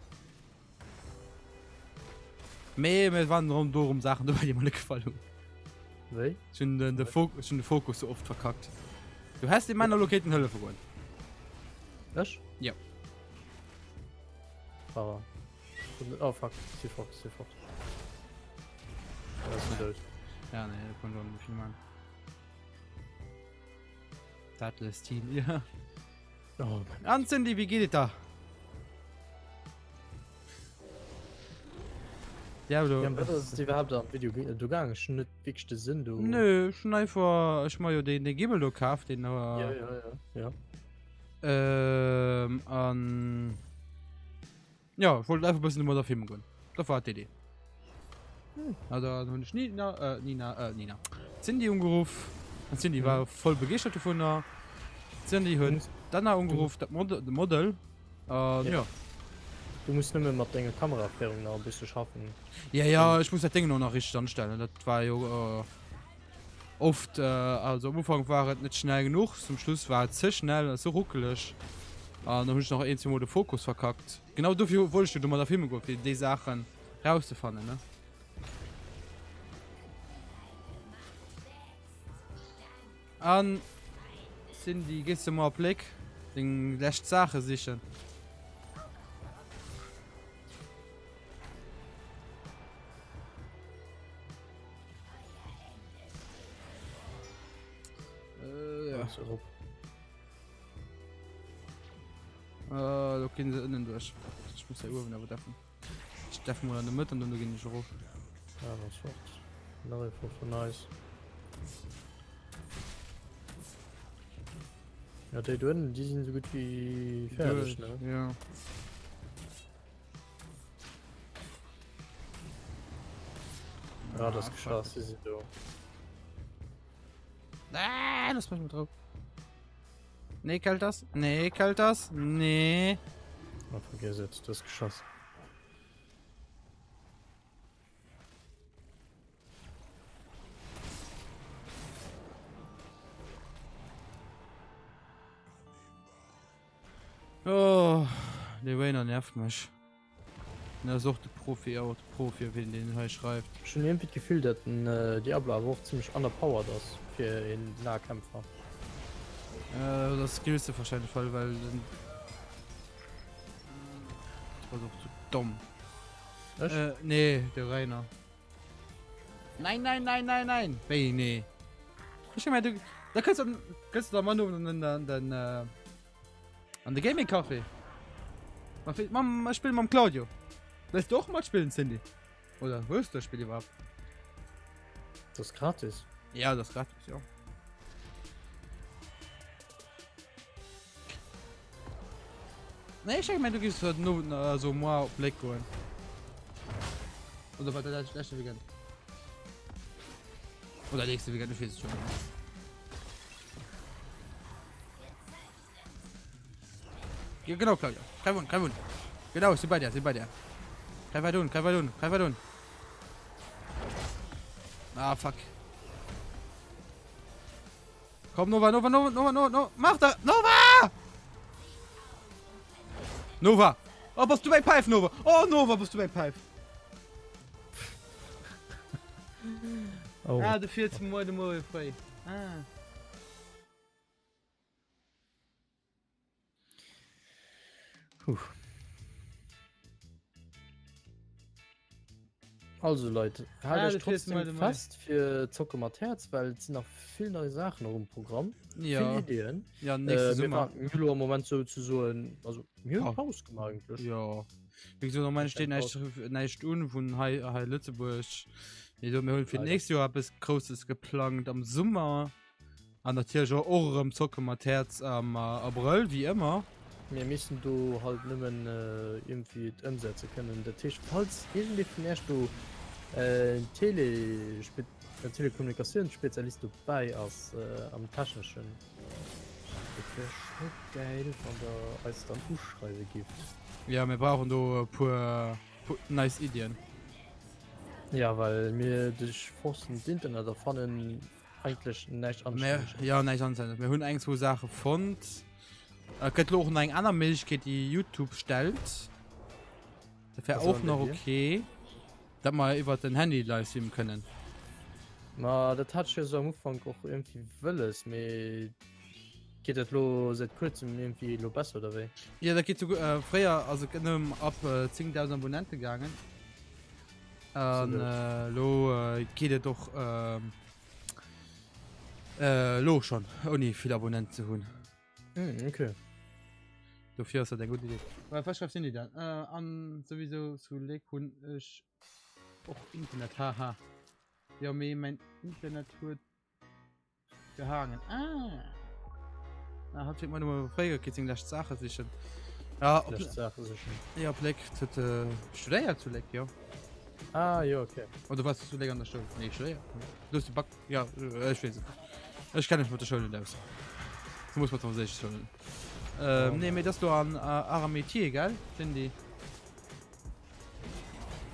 Wir waren darum Sachen, die mir nicht gefallen. Wie? Schon den Fokus so oft verkackt. Du hast in meiner Loketen Hölle verloren. Was? Ja. Aber. Oh fuck, sie fort. Das ist ein Bild. Ja, ne, da konnte man nicht viel machen. Dattles Team, ja. Oh, An Cindy, wie geht es da? Ja, du. ja, das ist überhaupt am Video. Du gar nicht wirklich der Sinn, du. Nö, schon einfach. Ich mal ja den Gibbel gekauft, den Ja. an. Ja, ich wollte einfach ein bisschen mal filmen gehen. Das war die Idee. Also, habe ich Nina. Cindy umgerufen. Und Cindy war voll begeistert davon. Cindy hat dann auch umgerufen, das Modell. Ja. Du musst nicht mehr mit deiner Kameraführung noch ein bisschen schaffen. Ja, ich muss das Ding noch nach richtig anstellen. Das war ja oft, also am Anfang war es nicht schnell genug. Zum Schluss war es zu schnell, so ruckelig. Dann habe ich noch ein Mal den Fokus verkackt. Genau dafür wollte ich mal da filmen gehen, für die Sachen rauszufinden. Ne? An sind die Gäste mal Blick den lässt Sache sichern. Ja. Da gehen sie innen durch. Ich muss ja Uhr aber davon. Ich darf mal an der Mitte und dann gehen ich hoch. Ja, das wird. Neue von nice. Ja, die Dünnen, die sind so gut wie fertig, ne? Ja. Ja, das Geschoss ist so. Ah, das muss man drauf. Nee, kalt das? Nee, kalt das? Nee. Oh, vergiss jetzt, das Geschoss. Oh, der Rainer nervt mich. Er sucht den Profi out, Profi, wenn den er schreibt. Schon irgendwie gefühlt, dass ein Diablo aber auch ziemlich underpowered ist für einen Nahkämpfer. Das skillst du wahrscheinlich voll, weil dann. Das war doch zu dumm. Nee, der Rainer. Nein, nein, nein, nein, nein. Hey, nee. Ich meine, da kannst du da mal nur an der Gaming Café. Man spielt mit Claudio. Willst du auch mal spielen, Cindy? Oder willst du das Spiel überhaupt? Das ist gratis. Ja, das ist gratis, ja. Ne, ich denke mal, du gehst halt nur so mal auf Black holen. Oder war der letzte Weekend? Oder nächste Weekend, ich weiß es schon. Ja, genau, Claudia. Kein Wund. Genau, sie bei dir. Kein Verdun. Ah, fuck. Komm, Nova. Mach da! Nova! Oh, bist du bei Pipe, Nova? Oh, Nova, bist du bei Pipe? Oh. Ah, du fährst mal frei. Ah. Puh. Also Leute, halte ich trotzdem fast für Zocke mit Herz, weil es sind noch viele neue Sachen noch im Programm. Ja. Viele Ideen. Ja, nächstes Sommer. Müller im Moment so ein, also mir Ja. Pause gemacht eigentlich. Ja. Wie gesagt, normal steht nicht Stunden von Heil Lützeburg. Wir holen für nächstes Jahr etwas Großes geplant am Sommer. An der Tier auch im Zocke mit Herz am April, wie immer. Wir müssen du halt nicht mehr irgendwie umsetzen können. Der Tisch, falls irgendwie vielleicht du Telekommunikationsspezialist dabei als am Taschenschen. Das wäre schon geil, wenn da als dann Ausschreibe gibt. Ja, wir brauchen da pur nice Ideen. Ja, weil mir durch Forsten Internet davon eigentlich nicht anschauen. Ja, nicht ansehen. Wir haben eigentlich so Sachen von. Könnt auch eine andere Möglichkeit, die YouTube stellt. Das wäre auch noch okay. Dass wir über den Handy live streamen können. Na, das hat ja so am Anfang auch irgendwie willes. Mir geht das seit kurzem irgendwie besser oder wie? Ja, da geht so früher, also ab 10.000 Abonnenten gegangen. Geht es doch schon, ohne viele Abonnenten zu holen. Okay. Dafür ist das eine gute Idee. Was schreibst du denn dann? An sowieso zu Lekun ich auch Internet, haha. Ja, mir mein Internet wird gehangen. Da hat ich mal eine Frage, geht es das Sache sicher. Ja, ja, Black studiert zu Leck, ja. Ah, ja, okay. Oder was du Leck an der Schule? Nee, ich studiere. Du hast die Back, ja, ich weiß es. Ich kann nicht mit der Schule aus. Du musst man sich schon. Ne, mir das du an Arametier, gell? Sind die?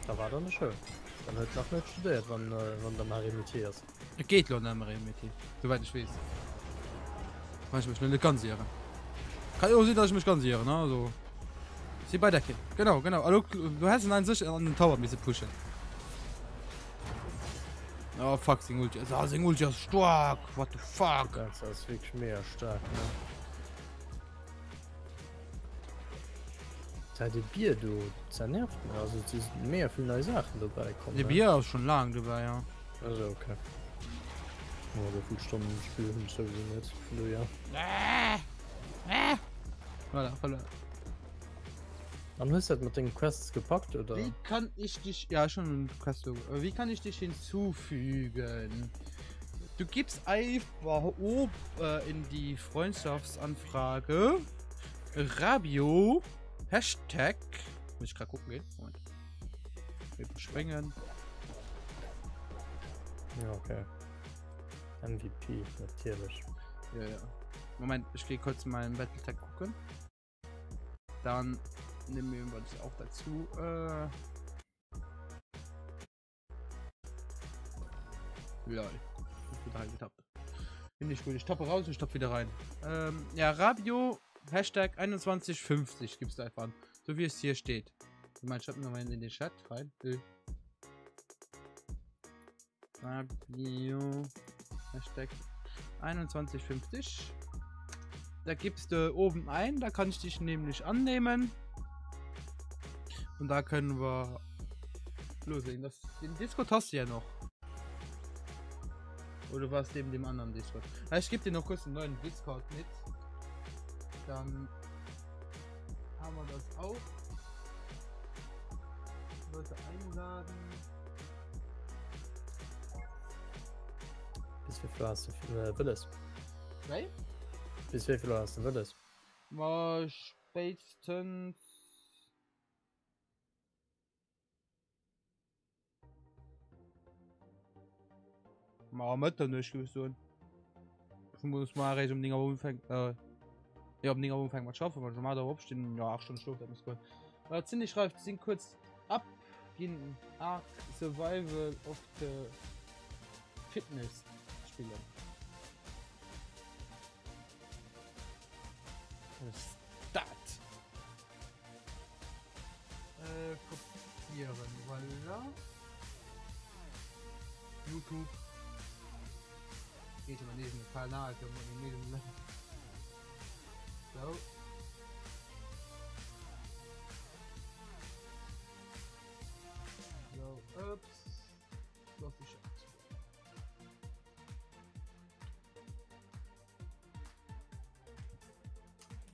Da war dann schön. Dann hat noch nicht studiert, wann der Arametier ist. Geht noch nicht Arametier. Soweit ich weiß. Kann ich mich nicht ganz sicher. Kann auch sehen, dass ich mich ganz sicher, ne? Also. Sie bei der Kind. Genau. Also, du hast ihn an sich an den Tower ein bisschen pushen. Oh, fuck, sing Ulti. Also, sing Ulti ist stark. What the fuck? Das ist wirklich mehr stark, ne? Das Bier, du, das nervt mich. Also, es sind mehr viele neue Sachen dabei kommen. Die Bier ist schon lang dabei, ja. Also, okay. Oh, so viele Stunden spielen ich sowieso nicht. Du, ja. Voilà. Wann hast du das mit den Quests gepackt, oder? Wie kann ich dich... Ja, schon Quest. Wie kann ich dich hinzufügen? Du gibst einfach oben in die Freundschaftsanfrage Rabio Hashtag. Muss ich gerade gucken gehen? Moment. Überspringen. Ja, okay. MVP, natürlich. Ja. Moment, ich gehe kurz mal in Battletech gucken. Dann nehmen wir das auch dazu. Ja, ich bin halt getappt. Bin nicht gut, ich tappe raus und ich tappe wieder rein. Ja, Rabio Hashtag 2150 gibt's da einfach an. So wie es hier steht. Ich meine, schreibt mir mal in den Chat rein. Rabio Hashtag 2150. Da gibst du oben ein, da kann ich dich nämlich annehmen. Und da können wir loslegen. Den Discord hast du ja noch. Oder was dem anderen Discord? Ja, ich gebe dir noch kurz einen neuen Discord mit. Dann haben wir das auch. Leute einladen. Bis wie viel hast du Willis? Nein? Bis wie viel hast du Willis? Mal spätestens. Mal mit dann nicht gewesen. Ich muss mal recht um Dinger umfangen. Ja, um Dinger umfangen mal schaffen, weil schon mal da aufstehen. Ja, 8 Stunden Schluck, das muss gut. Ziemlich schreibt, sind kurz ab. Gehen Arc Survival of the Fitness Spieler. Was ist das? Kopieren, voilà. YouTube. Geht immer neben dem Kanal, kann man neben dem so. So, ups. Lass ich ab.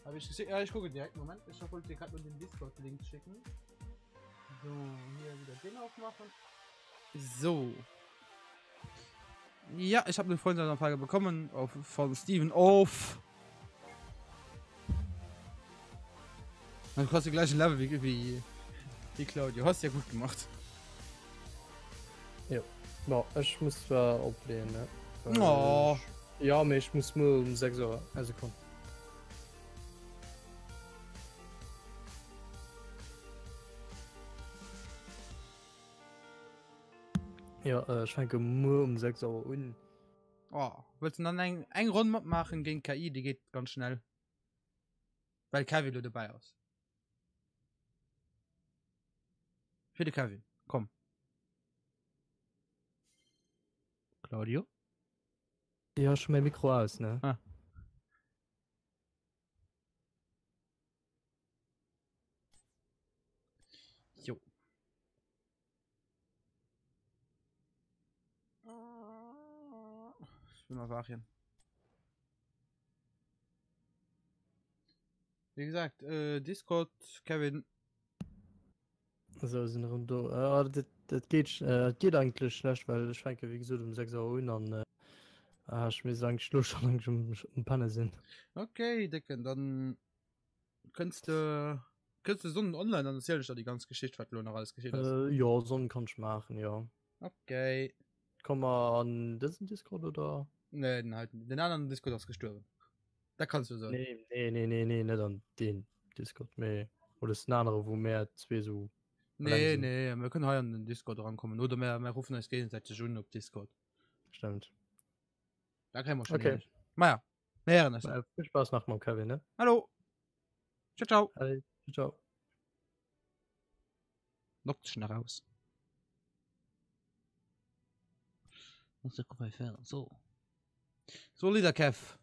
Habe ich gesehen? Ja, ich gucke direkt. Moment, ich wollte dir gerade nur den Discord-Link schicken. So, hier wieder den aufmachen. So. Ja, ich habe eine Freundschaftsanfrage bekommen von Steven Off. Man kostet die gleiche Level wie Claudio. Hast ja gut gemacht. Ja. Boah, ich muss zwar auflehnen, ne? Oh. Ja, aber ich muss nur um 6 Uhr. Also komm. Ja, ich fange nur um 6 Uhr an. Oh, willst du dann ein Rundmod machen gegen KI? Die geht ganz schnell. Weil Kevin dabei aus. Für die Kevin, komm. Claudio? Ja, schon mein Mikro aus, ne? Ah. Jo. Ich will mal warten. Wie gesagt, Discord, Kevin. So sind rund. Das geht eigentlich schlecht, weil ich fange wie gesagt um 6 Uhr an. Ich will sagen, Schluss schon um Panne sind. Okay, Dicken, dann könntest du so online, dann erzähl ich da die ganze Geschichte, was noch alles geschieht ist. Ja, so kann ich machen, ja. Okay. Komm mal an diesen Discord oder? Ne, den anderen Discord hast gestorben. Da kannst du so. Nee, nicht an den Discord mehr. Oder ist ein anderer, wo mehr zwei so. Nee, wir können heute an den Discord rankommen. Oder wir rufen uns gegenseitig schon auf Discord. Stimmt. Da können wir schon. Okay. Naja, nähern es. Viel Spaß nach mal, Kevin, ne? Hallo. Ciao, ciao. Hi, ciao. Lockt schnell raus. Muss der Kopf entfernen. So. So, Lieder, Kev.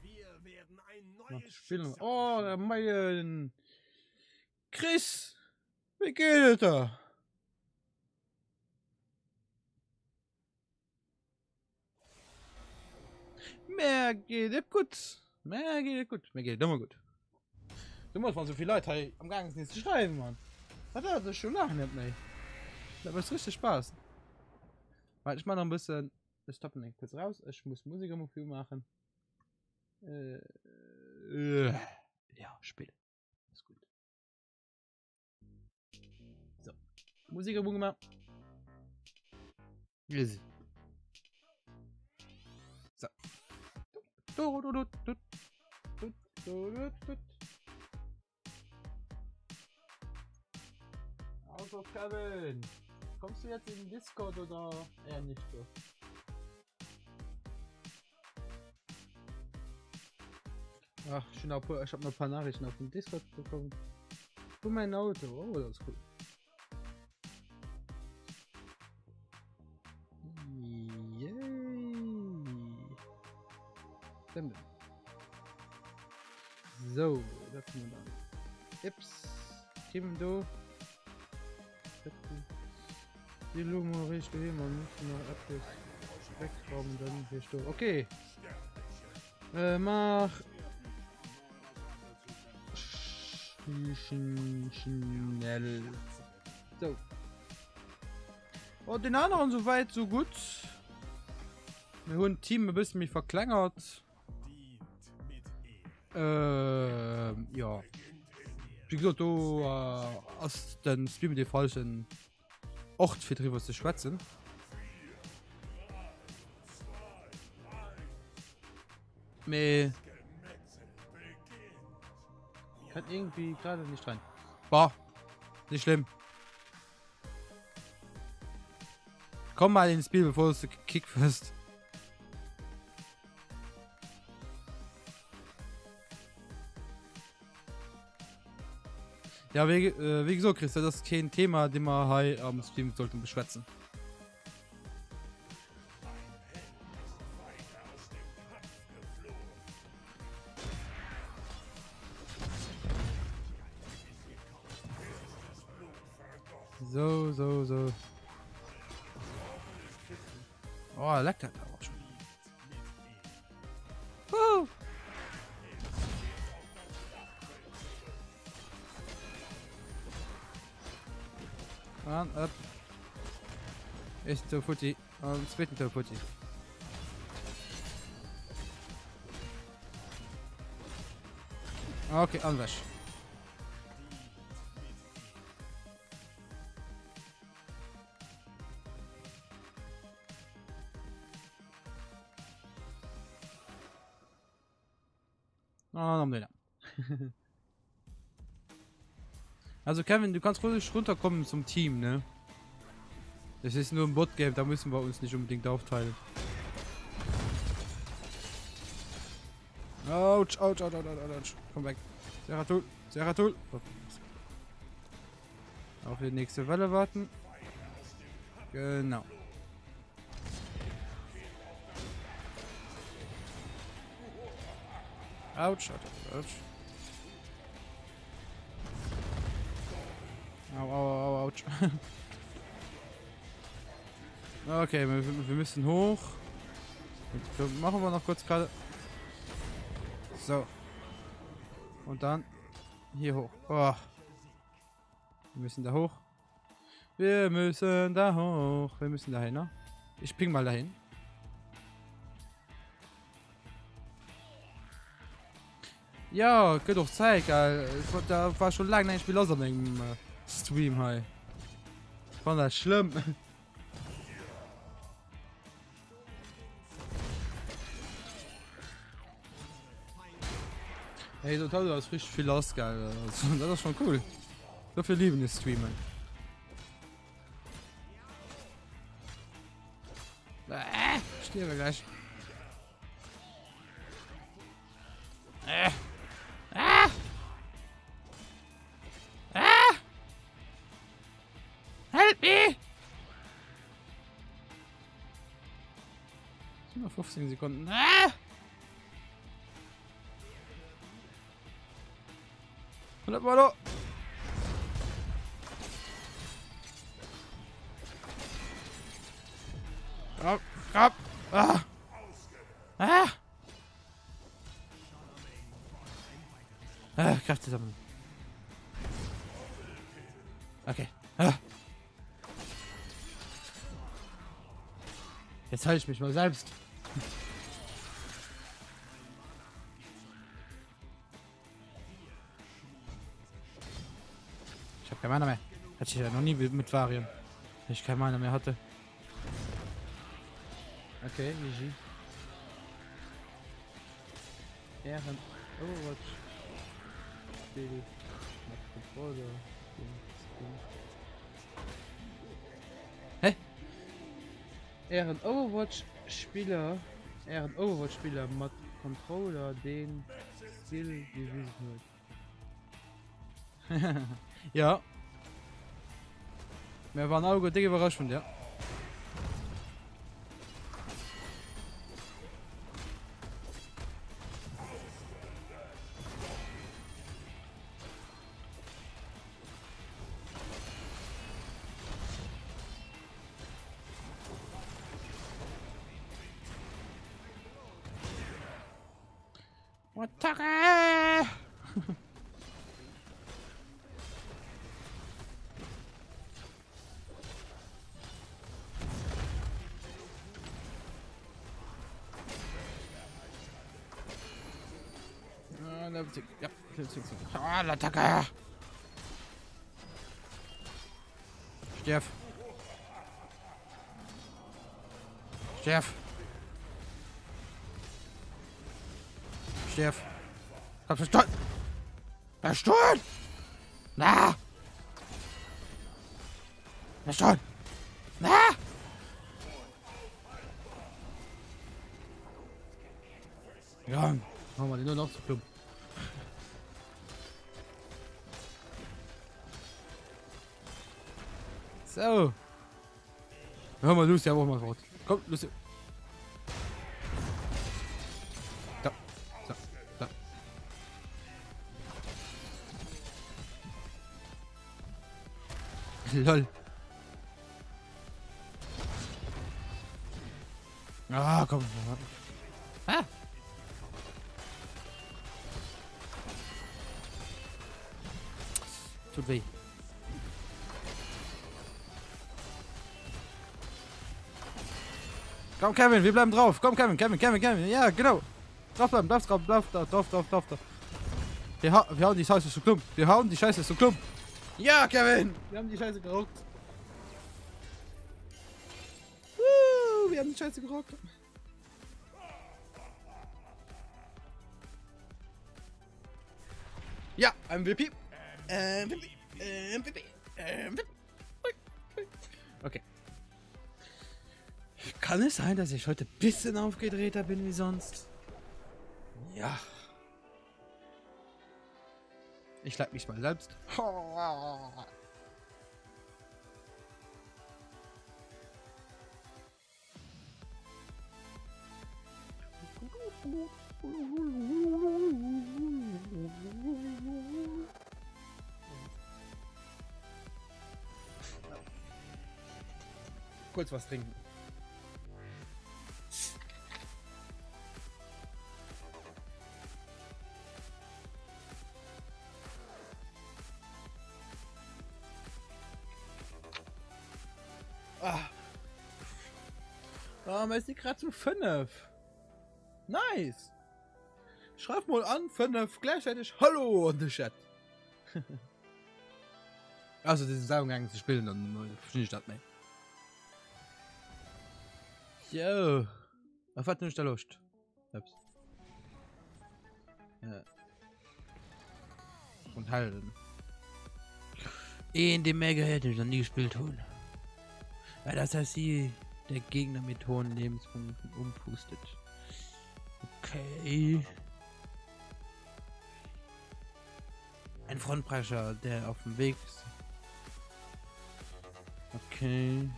Wir werden ein Noch neues Spielen. Schicksal Oh, der Mayen. Chris. Wie geht es da? Mir geht es gut. Mir geht es gut. Mir geht es immer gut. Du musst mal so viele Leute hey, am Gang nicht schreiben, Mann. Das hat das schon lange nicht mehr. Das macht richtig Spaß. Weil ich mal noch ein bisschen. Ich stoppe nicht kurz raus. Ich muss Musik am Film machen. Ja, spielen. Ist gut. So. Musik am gemacht. Easy. So. Also Kevin, kommst du jetzt in den Discord oder eher nicht so? Ach, ich habe noch ein paar Nachrichten auf dem Discord bekommen. Du mein Auto, oh das ist cool. Yay. Stimmt. So, das können wir dann. Ips, Tim, du. Die Lunge riecht wie immer, müssen noch etwas wegräumen, dann bist du. Okay. Mach. Schnell. So. Und den anderen soweit so gut. Wir haben ein Team ein bisschen mich verkleinert. Ja. Wie gesagt, du hast den Stream die falschen Ort für drüber zu schwätzen. Me kann irgendwie gerade nicht rein. Boah, nicht schlimm. Komm mal ins Spiel, bevor du gekickt wirst. Ja, wie gesagt, Chris, das ist kein Thema, den wir hier am Stream sollten beschwätzen. So. Oh, leckt das aber schon. Und ab. Ist der Futti. Und zweiten der Futti. Okay, anwäsch. Also Kevin, du kannst ruhig runterkommen zum Team, ne? Das ist nur ein Bot-Game, da müssen wir uns nicht unbedingt aufteilen. Autsch. Komm weg. Seratul. Auf die nächste Welle warten. Genau. Autsch. Autsch. Okay, wir müssen hoch. Und machen wir noch kurz gerade. So. Und dann hier hoch. Oh. Wir müssen da hoch. Wir müssen da hin, ne? Ich ping mal dahin. Ja, geht doch Zeit, geil. Da war schon lange ein Spiel aus dem Stream, hey. Fand das schlimm. Hey, total, du hast frisch viel aus, geil. Das ist schon cool. So viel lieben ist Streamen. Ich sterbe gleich. Help me! Nur 15 Sekunden. Ah! 100 Mal. Grab. Ah. Ah. Ah, Kraft zusammen. Okay. Ah. Jetzt halte ich mich mal selbst. Ich habe keine Mana mehr. Hatte ich ja noch nie mit Varian. Wenn ich keine Mana mehr hatte. Okay, GG. Ehren. Overwatch. Spiel. Mit Controller. Hä? Ehren Overwatch Spieler. Ehren Overwatch Spieler mit Controller den Skill gewesen wird. Ja. Wir waren auch gut überrascht von dir. Attacke! Ja, ah, Attacke! Steff! Steff! Steff! Hab verstanden! Verstanden! Na! Verstanden! Na! Ja, machen wir den nur noch zu plump. So. Hör mal, Lucy, aber auch mal fort. Komm, Lucy. Da. So. Da. Lol. Ah, komm. Ah. Tut weh. Komm, Kevin, wir bleiben drauf. Komm, Kevin. Ja, genau. Drauf bleiben, drauf. Wir hauen die Scheiße so klump. Ja, Kevin. Wir haben die Scheiße gerockt. Wir haben die Scheiße gerockt. Ja, MVP. Okay. Kann es sein, dass ich heute ein bisschen aufgedrehter bin wie sonst? Ja. Ich schlag mich mal selbst. Kurz was trinken. Wir sind gerade zu 5. Nice. Schreib mal an 5 gleichzeitig Hallo in den Chat. Also diesen Saugang zu spielen, dann verstehe ich das nicht. Jo. Was hat nicht da Lust? Selbst. Ja. Und halten. In dem Mega hätte ich noch nie gespielt holen. Weil das heißt sie der Gegner mit hohen Lebenspunkten umpustet. Okay. Ein Frontbrecher, der auf dem Weg ist. Okay.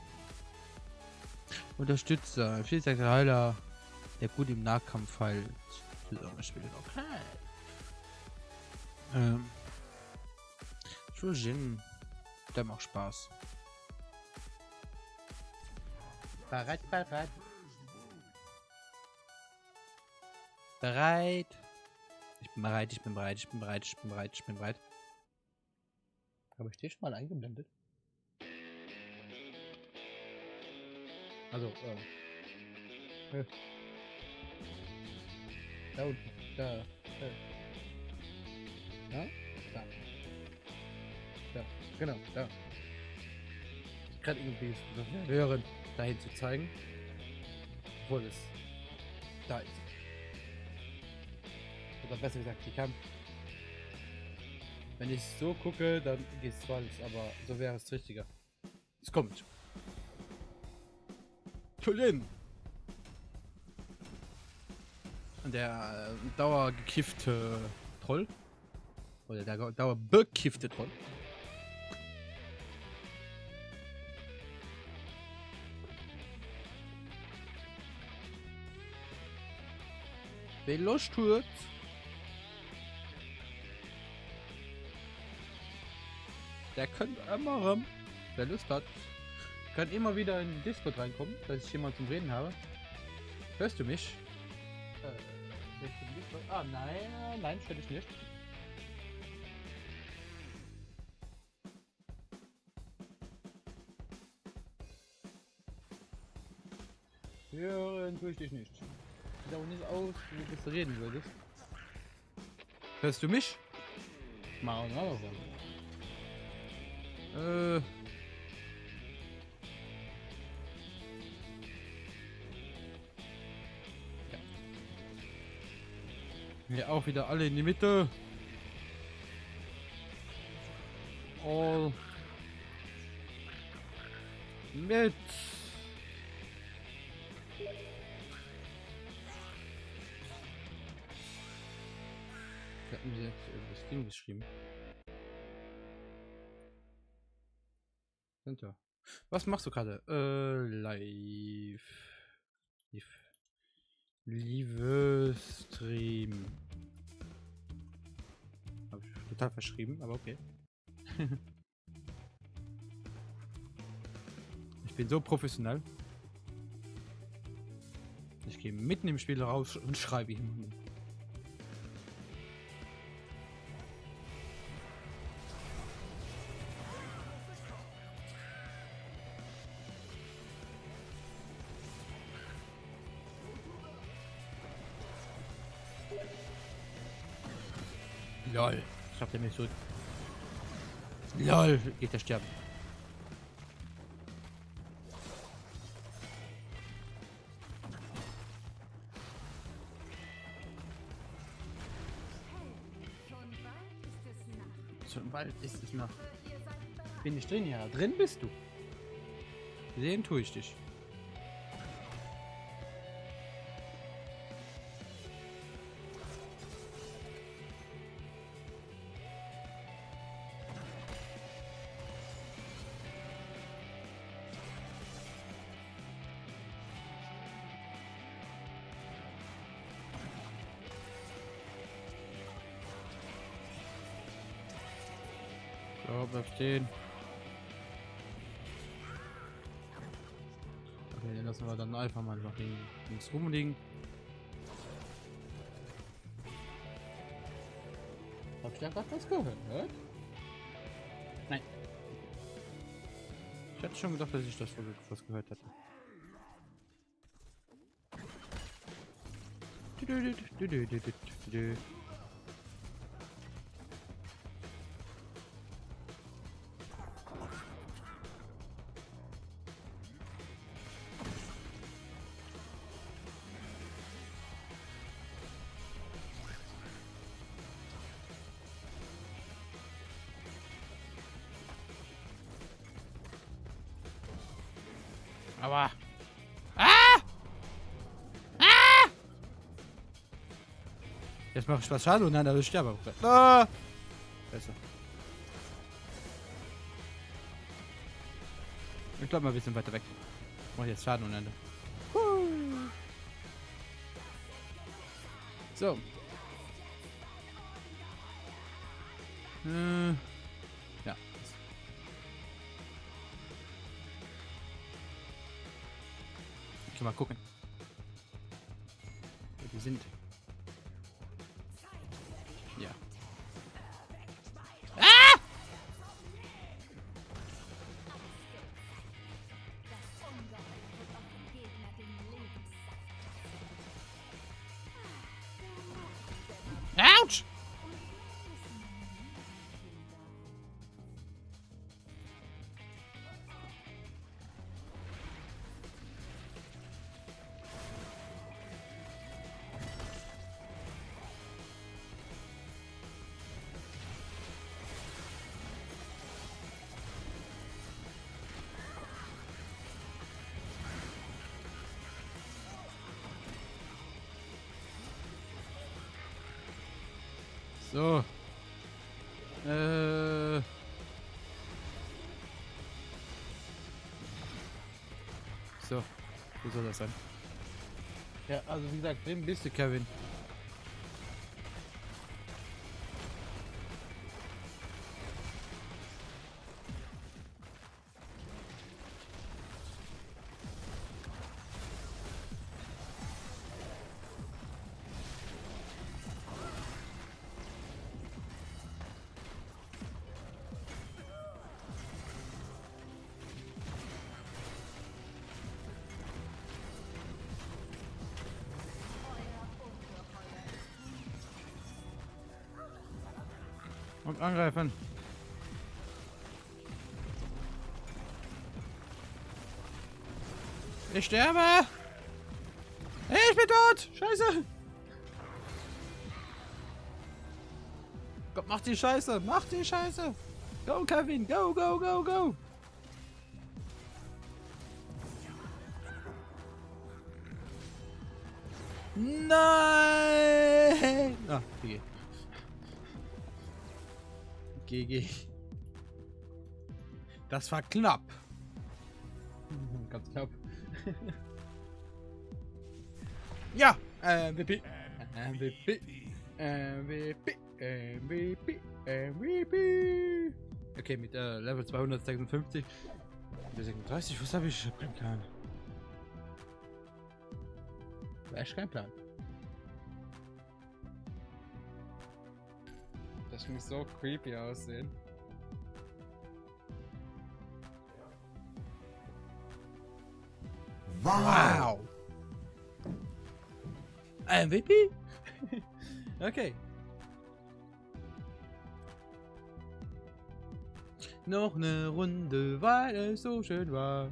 Unterstützer, Vielseiter Heiler. der gut im Nahkampf halt spielt. Okay. Jin, der macht Spaß. Bereit. Ich bin bereit. Habe ich dich schon mal eingeblendet? Also, da unten, da. Ja? Da, genau, da. Gerade irgendwie so hören, dahin zu zeigen. Obwohl es da ist. Oder besser gesagt, die kann. Wenn ich so gucke, dann geht es falsch, aber so wäre es richtiger. Es kommt. Colin! Der dauergekiffte Troll. Oder der dauerbekiffte Troll. Wer Lust tut, der könnte immer, wer Lust hat, kann immer wieder in den Discord reinkommen, dass ich jemanden zum Reden habe. Hörst du mich? Ah, nein, stell dich nicht. Hören tue ich dich nicht. Sieht auch nicht aus, wie du reden würdest. Hörst du mich? Mal auch ja, auch wieder alle in die Mitte. All mit. Wir hatten sie jetzt das Ding geschrieben. Hinter. Was machst du gerade? Live Stream. Hab ich total verschrieben, aber okay. Ich bin so professionell. Ich gehe mitten im Spiel raus und schreibe ihm. LOL. Schafft er mich so. LOL. Geht der sterben. Schon bald ist es Nacht. Bin ich drin? Ja, drin bist du. Sehen tue ich dich. So, bleib stehen. Okay, den lassen wir dann einfach mal noch links rumliegen. Hab ich da gerade was gehört? Nein. Ich hatte schon gedacht, dass ich das was gehört hätte. Aber. Jetzt mache ich was Schaden und dann dadurch sterbe. Ah! Besser. Ich glaube mal ein bisschen weiter weg. Mach jetzt Schaden und Ende. So. Ja. Okay, mal gucken. Wo die sind. Ja. Ah! Autsch! So. So. Wo soll das sein? Ja, also wie gesagt, wem bist du, Kevin? Und angreifen. Ich sterbe! Ich bin tot! Scheiße! Gott, mach die Scheiße! Mach die Scheiße! Go, Kevin! Go, go, go, go! Nein! Ah, GG. GG. Das war knapp. Ganz knapp. Ja, MVP. MVP. MVP. MVP. MVP. Okay, mit Level 256. Bis 36, was habe ich? Kein Plan. Echt kein Plan. Das muss so creepy aussehen. Wow! MVP? Okay. Noch eine Runde, weil es so schön war.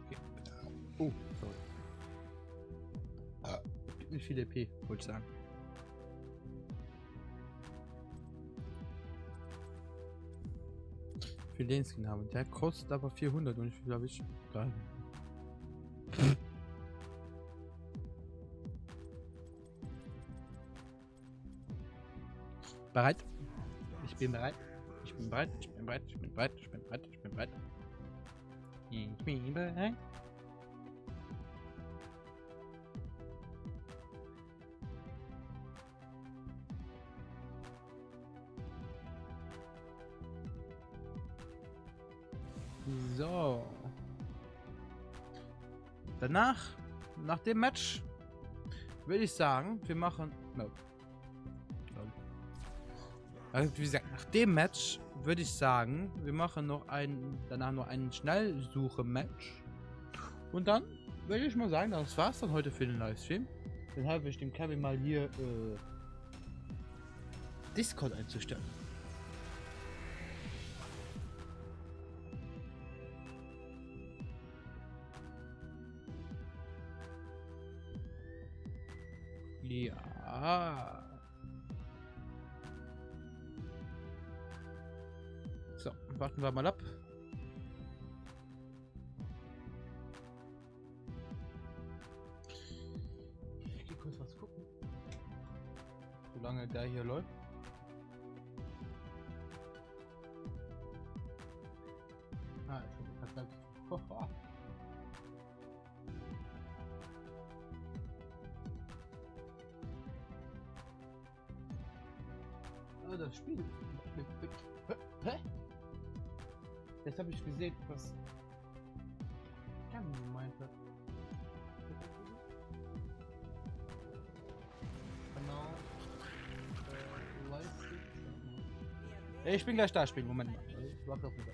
Okay. Oh, sorry. Gibt nicht viel EP, wollte ich sagen. Für den Skin haben. Der kostet aber 400 und ich glaube ich. Geil. Bereit? Ich bin bereit. Ich bin bereit. Ich bin bereit. Ich bin bereit. Ich bin bereit. Ich bin bereit. Ich bin bereit. So. Danach, nach dem Match, würde ich sagen, wir machen. No. Also wie gesagt, nach dem Match würde ich sagen, wir machen noch danach noch ein Schnellsuche-Match. Und dann würde ich mal sagen, das war's dann heute für den Livestream. Dann habe ich dem Kevin mal hier Discord einzustellen. Ja. So, warten wir mal ab. Ich gehe kurz was gucken. Solange der hier läuft. Ah, ich hab Ah, das Spiel. Hä? Jetzt habe ich gesehen, was Kevin gemeint hat. Genau. Ich bin gleich da, spielen. Moment mal. Ich warte auf mich.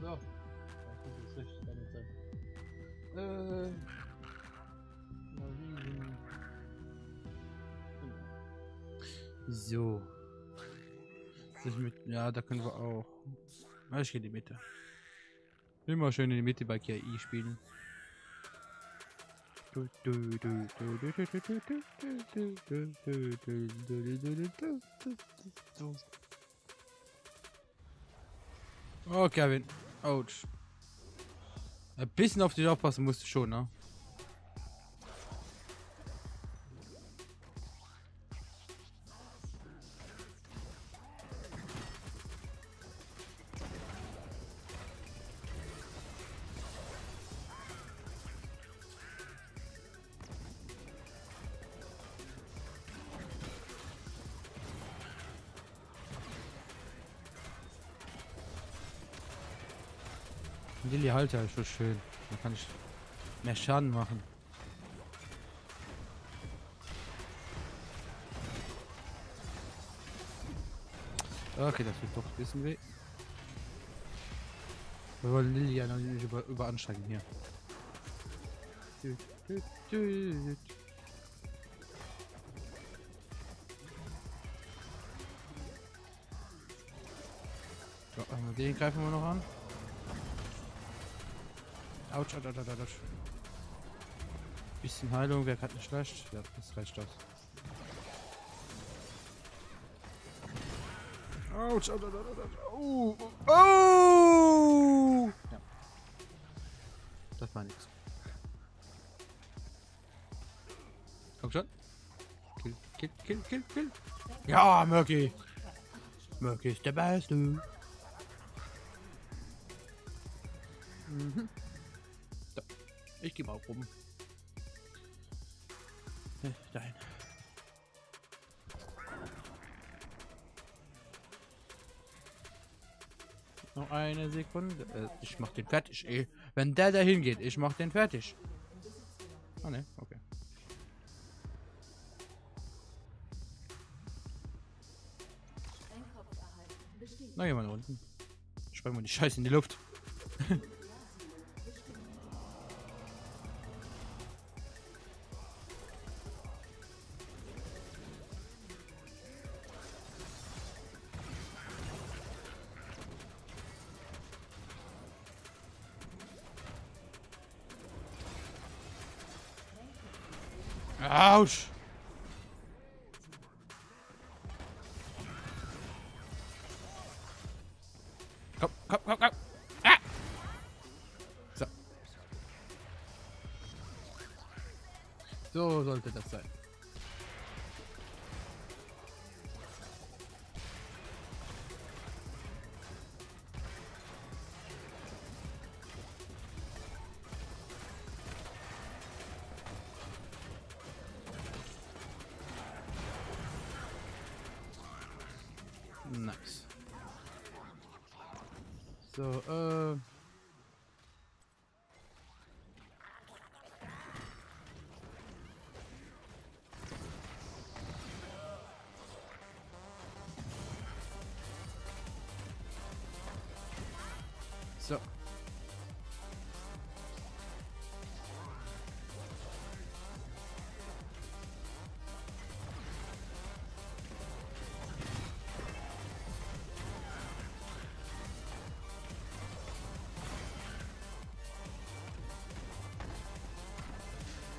So. Das ist richtig deine Zeit. So. Das mit, ja, da können wir auch. Ah, ich gehe in die Mitte. Immer schön in die Mitte bei KI spielen. Oh, Kevin. Ouch. Ein bisschen auf dich aufpassen musst du schon, ne? Lilly Halter ist so schön. Da kann ich mehr Schaden machen. Okay, das wird doch ein bisschen weh. Wir wollen Lilly ja noch nicht überanstrengen hier. So, den greifen wir noch an. Autsch, autsch, autsch, autsch. Bisschen Heilung, wer hat nicht schlecht? Ja, das reicht aus. Autsch, autsch, autsch, autsch. Oh, oh. Ja. Das war nix. Komm schon. Kill, kill, kill, kill, kill. Ja, Murky. Murky ist der Beste. Mhm. Ich gehe mal rum. Dahin. Noch eine Sekunde. Ich mach den fertig, ey. Wenn der dahin geht, ich mach den fertig. Oh ne, okay. Na, jemand unten. Sprengen wir die Scheiße in die Luft. Autsch! Komm, komm, komm, komm! Ah! So. So sollte das sein. Nice. So, So.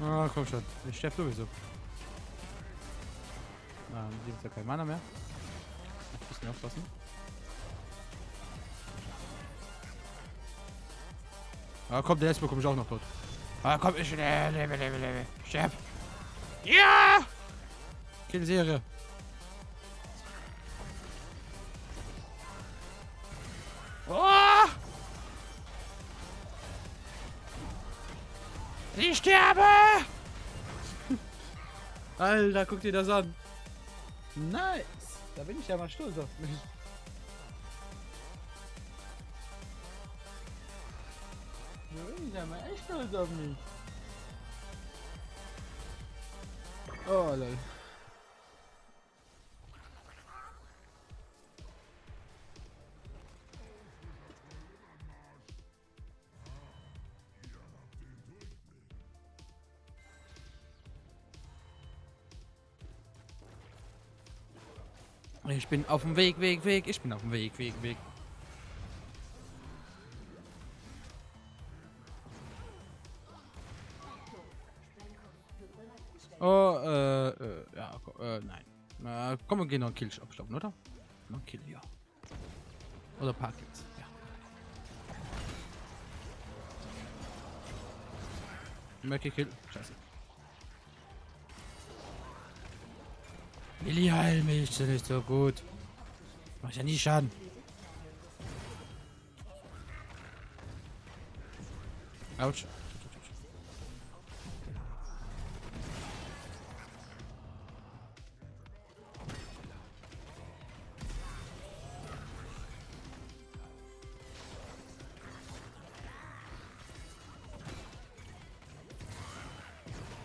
Ah, komm schon. Ich sterbe sowieso. Ah, hier ist ja kein Mana mehr. Ein bisschen aufpassen. Ah, komm, der letzte bekomme ich auch noch tot. Ah, komm, ich lebe. Sterb. Ja! Killserie. Oh! Ich sterbe! Alter, guck dir das an. Nice. Da bin ich ja mal stolz auf mich. Da bin ich ja mal echt stolz auf mich. Oh, lol. Ich bin auf dem Weg. Ich bin auf dem Weg. Oh, ja, nein. Komm, wir gehen noch einen Kill abstauben, oder? Noch ein Kill, ja. Oder ein paar Kills, ja. Merke Kill, scheiße. Lilly, heil mich, das ist nicht so gut. Mach ja nie Schaden. Autsch.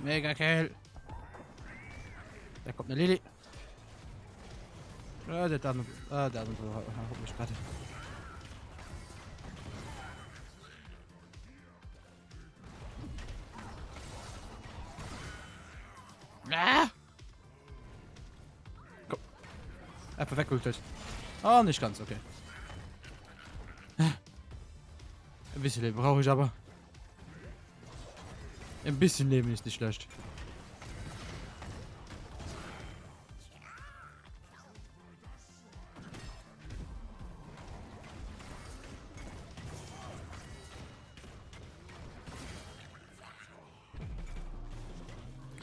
Mega Kill. Da kommt eine Lilly. Ah, der andere. Der andere hat mich gerade. Ah! Komm. Perfekt geholt. Oh, nicht ganz, okay. Ein bisschen Leben brauche ich aber. Ein bisschen Leben ist nicht schlecht.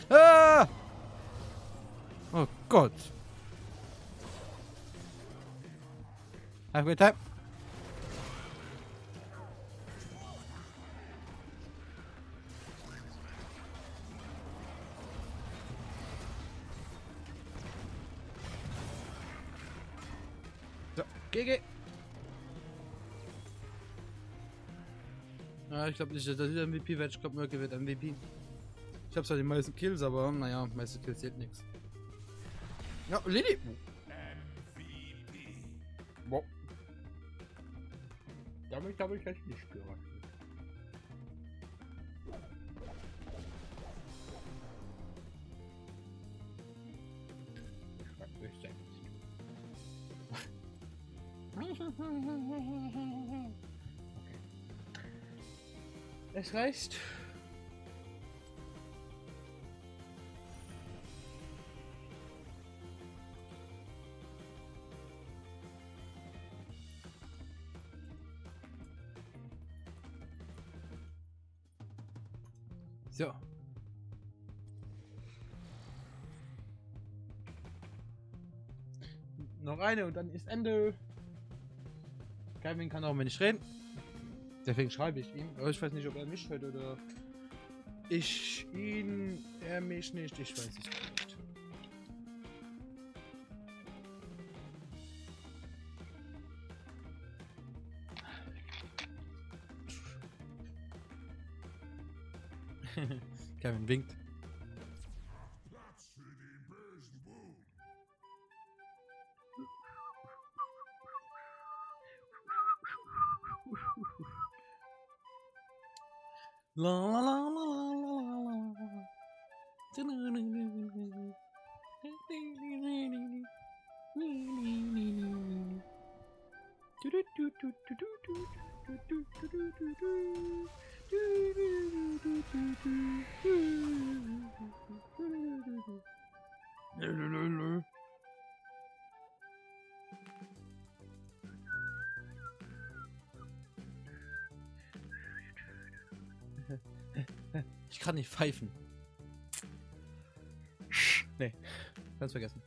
Ah! Oh Gott. Have a good time. So, GG. Ja, ich glaube nicht, dass der MVP wird. Ich glaube, Murky wird MVP. Ich habe zwar die meisten Kills, aber naja, meiste Kills zählt nichts. Ja, Lilly. Boah. Damit habe ich echt nicht gerechnet. Es reicht. So. Noch eine und dann ist Ende. Kevin kann auch mal nicht reden. Deswegen schreibe ich ihm. Aber ich weiß nicht, ob er mich hört oder ich ihn, er mich nicht. Ich weiß es nicht. Kevin winkt. Platz für den bösen Wut. La la la la la la la. Ich kann nicht pfeifen. Nee, ganz vergessen.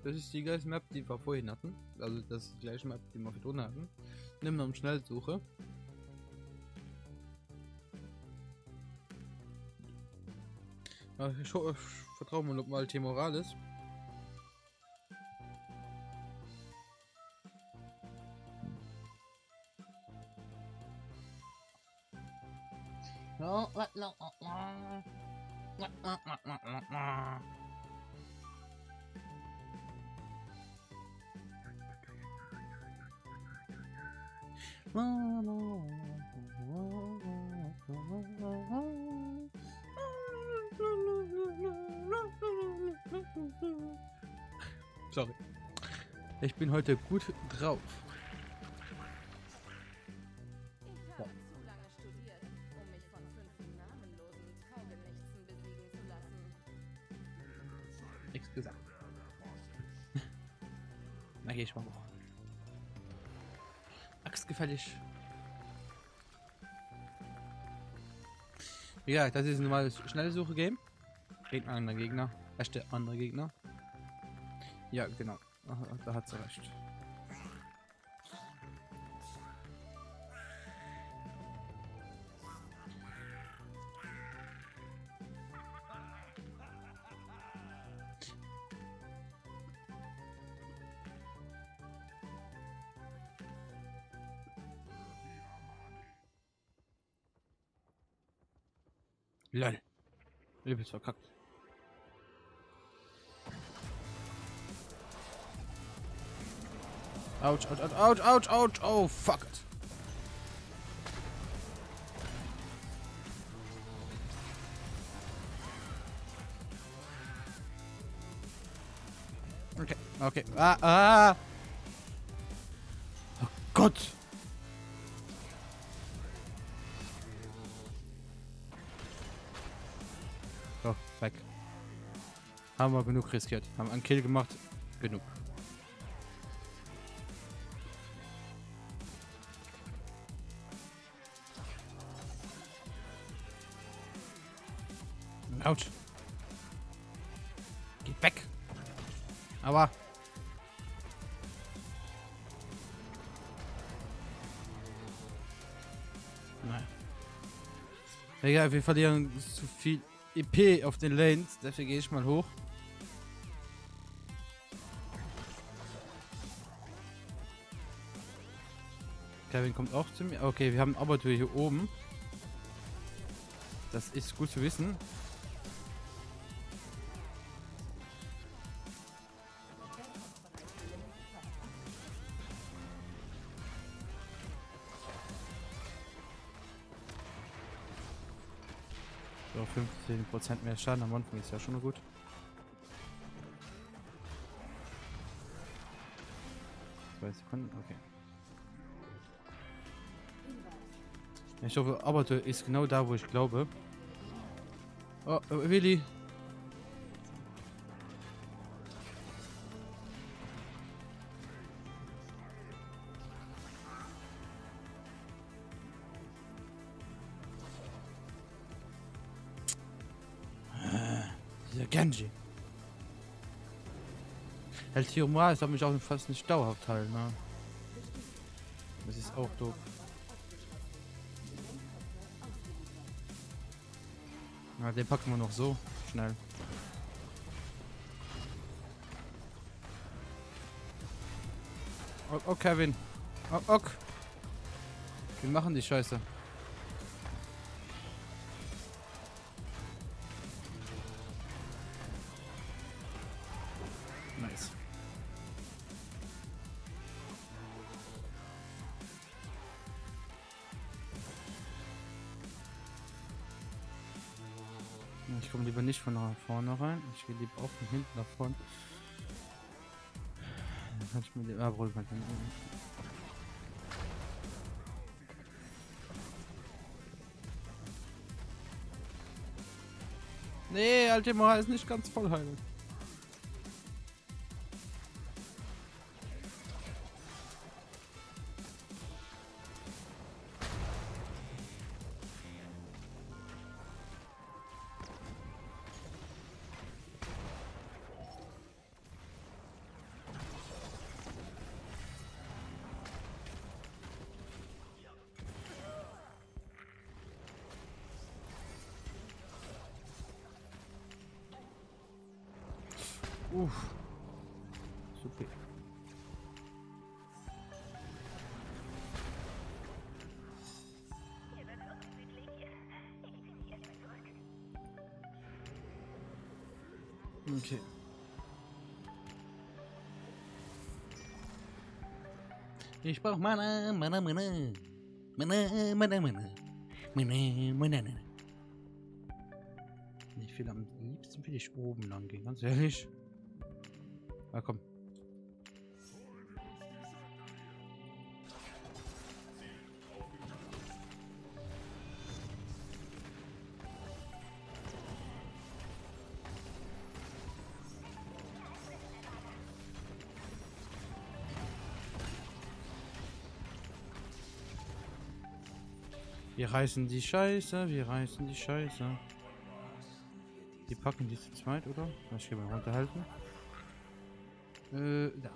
Das ist die gleiche Map, die wir vorhin hatten. Also das ist die gleiche Map, die wir vorhin hatten. Nimm noch Schnellsuche. Ich vertraue mir noch mal Team Morales. Sorry. Ich bin heute gut drauf. Ich habe zu lange studiert, um mich von 5 namenlosen Taugenichtsen besiegen zu lassen. Nichts gesagt. Na geh ich mal hoch. Axt gefällig. Ja, das ist ein normales Schnellsuche-Game. Gegner, anderer Gegner. Echte andere Gegner. Ja, genau. Aha, da hat sie recht. Lol. Übelst verkackt. Ouch, ouch, ouch, ouch, ouch, ouch, oh, fuck it. Okay, okay. Ah. Oh Gott. So, weg. Haben wir genug riskiert. Haben einen Kill gemacht. Genug. Autsch. Geht weg. Aber. Nein. Egal, wir verlieren zu viel EP auf den Lanes. Dafür gehe ich mal hoch. Kevin kommt auch zu mir. Okay, wir haben aber hier oben. Das ist gut zu wissen. So, 15% mehr Schaden am Anfang ist ja schon gut. Zwei Sekunden, okay. Ich hoffe, aber du ist genau da, wo ich glaube. Oh, Willi. Dieser Genji. El Tio Morales hat mich auch fast nicht dauerhaft halten, ne? Das ist auch doof. Ja, den packen wir noch so schnell. Oh, Kevin. Oh. Wir machen die Scheiße. Nice. Ich komme lieber nicht von nach vorne rein. Ich gehe lieber auch von hinten nach vorne. Dann kann ich mir die Abroll mal. Nee, Ultima ist nicht ganz voll heilen. Uff. Super. Okay. Ich brauch Mana. Ich will am liebsten will ich oben lang gehen, ganz ehrlich. Na komm. Wir reißen die Scheiße, wir reißen die Scheiße. Die packen die zu zweit, oder? Ich gehe mal runterhalten. Da.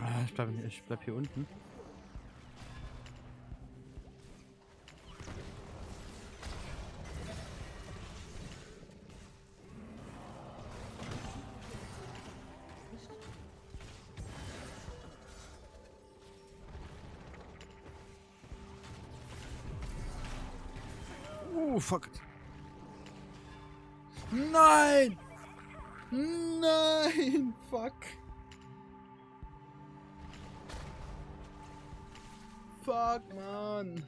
Ah, ich bleib hier unten. Fuck it. Nein! Nein! Fuck! Fuck, man!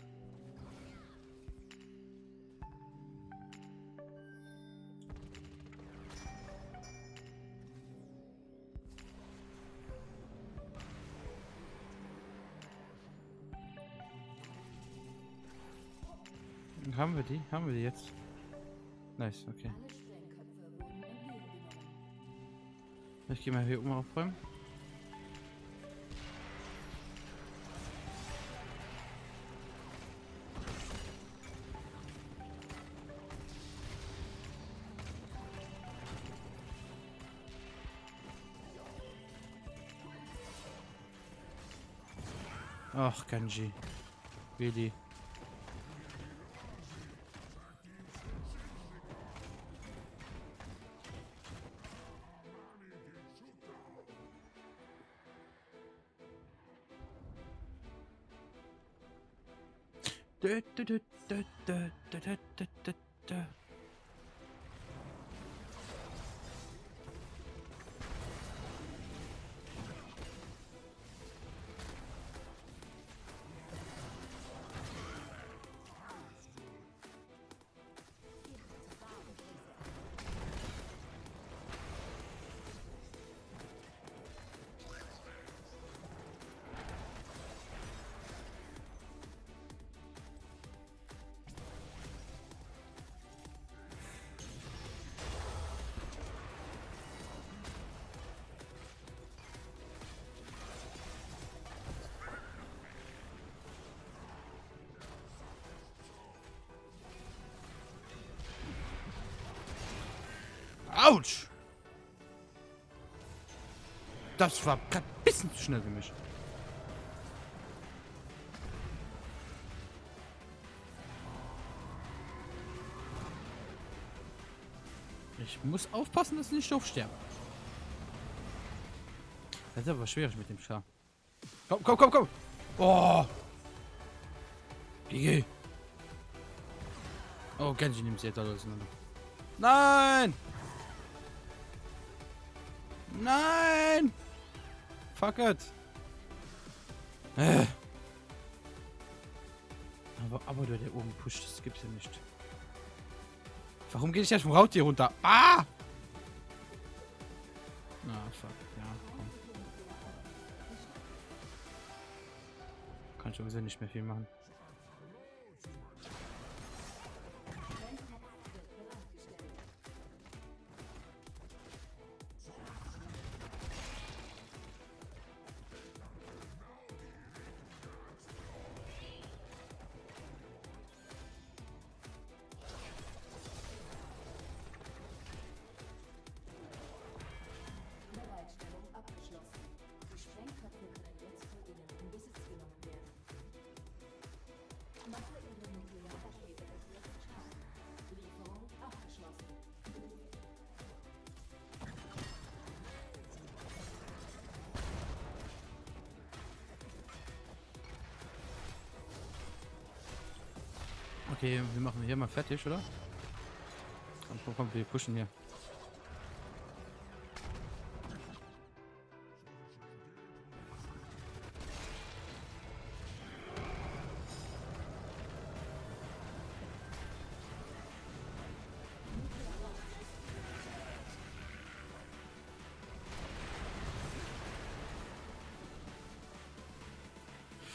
Haben wir die? Haben wir die jetzt? Nice, okay. Ich gehe mal hier oben aufräumen. Ach, Genji. Really. Autsch! Das war grad ein bisschen zu schnell für mich. Ich muss aufpassen, dass ich nicht aufsterbe. Das ist aber schwierig mit dem Schar. Komm, komm, komm, komm! Oh! GG! Oh, Genji nimmt sie jetzt alles auseinander. Nein! Nein! Fuck it! Aber du, der oben pusht, das gibt's ja nicht. Warum geht ich jetzt vom Rautier runter? Ah! Na, fuck, ja, komm. Kann ich sowieso nicht mehr viel machen. Okay, wir machen hier mal fertig, oder? Und komm, wir pushen hier.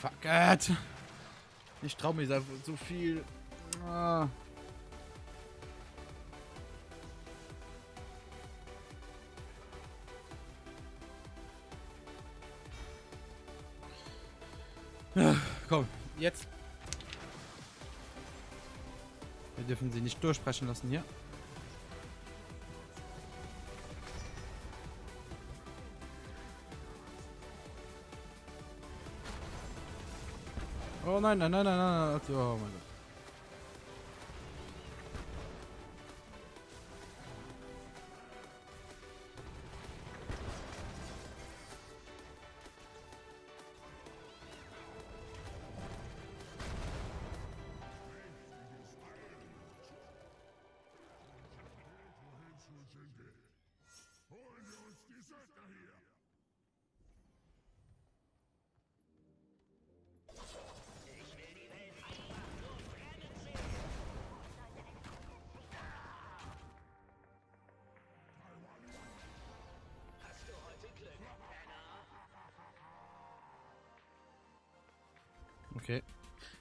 Fuck it. Ich trau mich einfach so viel. Ah. Komm, jetzt. Wir dürfen sie nicht durchsprechen lassen hier. Oh nein, nein, nein, nein, nein. Oh mein Gott. Holen wir uns die Söldner hier! Okay.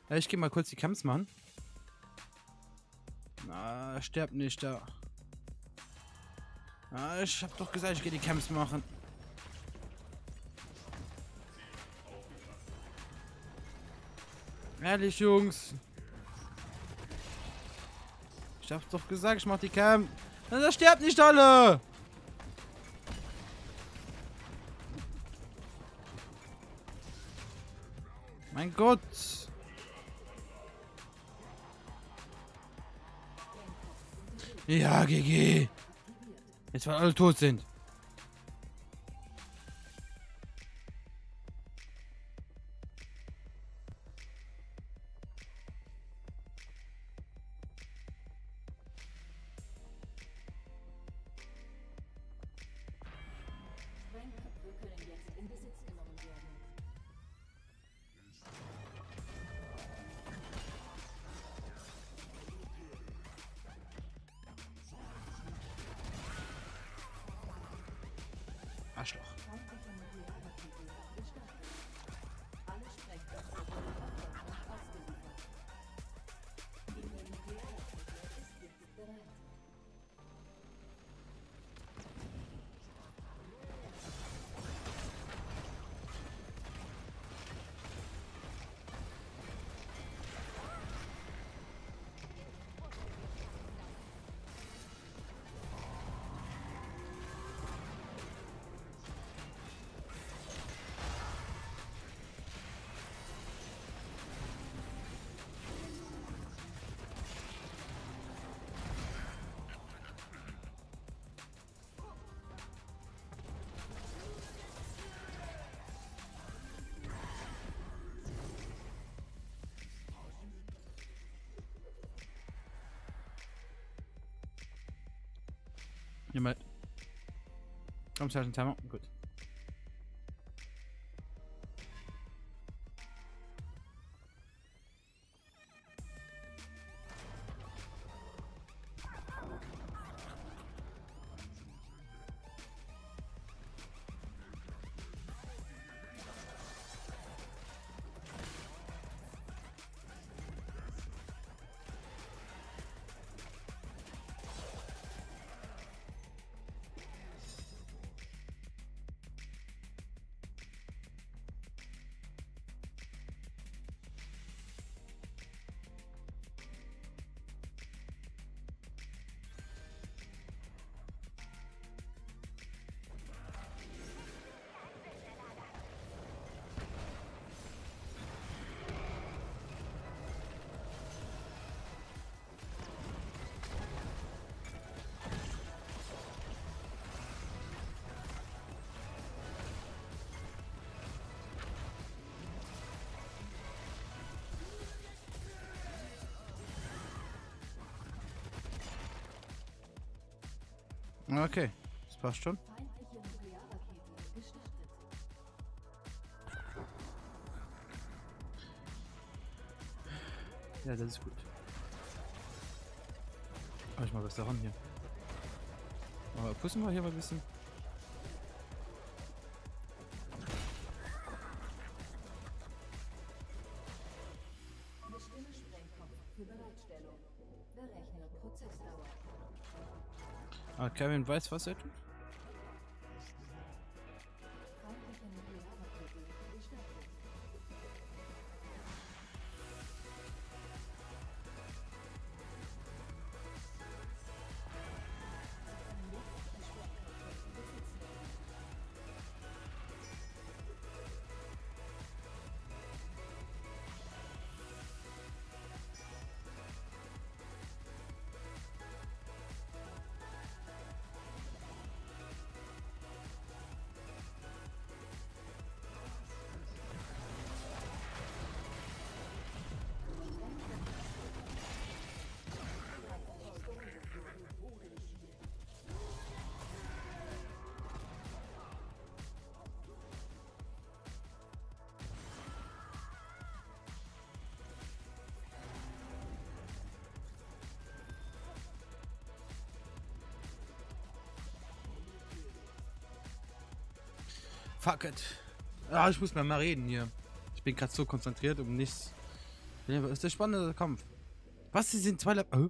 Ja, ich gehe mal kurz die Camps machen. Na, sterb nicht da. Ah, ich hab doch gesagt, ich gehe die Camps machen. Ehrlich, Jungs. Ich hab doch gesagt, ich mach die Camp. Na, das sterbt nicht alle. Mein Gott. Ja, GG. Jetzt, weil alle tot sind. Sprengköpfe können jetzt in Besitz genommen werden. Arschloch. Feindliche Nuklearrakete gestartet. Alle Sprengköpfe wurden erfolgreich ausgeliefert. Die Nuklearrakete ist jetzt bereit. Jemand. Komm, Sergeant Timer. Gut. Okay, das passt schon. Feindliche Nuklearrakete gestartet. Ja, das ist gut. Mach ich mal was daran hier. Aber pusten wir hier mal ein bisschen. Bestimme Sprengkopf für Bereitstellung. Berechne Prozessdauer. Ah, Kevin weiß, was er tut. Feindliche Nuklearrakete gestartet. Fuck it. Ah, ich muss mal reden hier. Ich bin gerade so konzentriert um nichts. Ja, was ist der spannende Kampf? Was, sie sind 2 Level...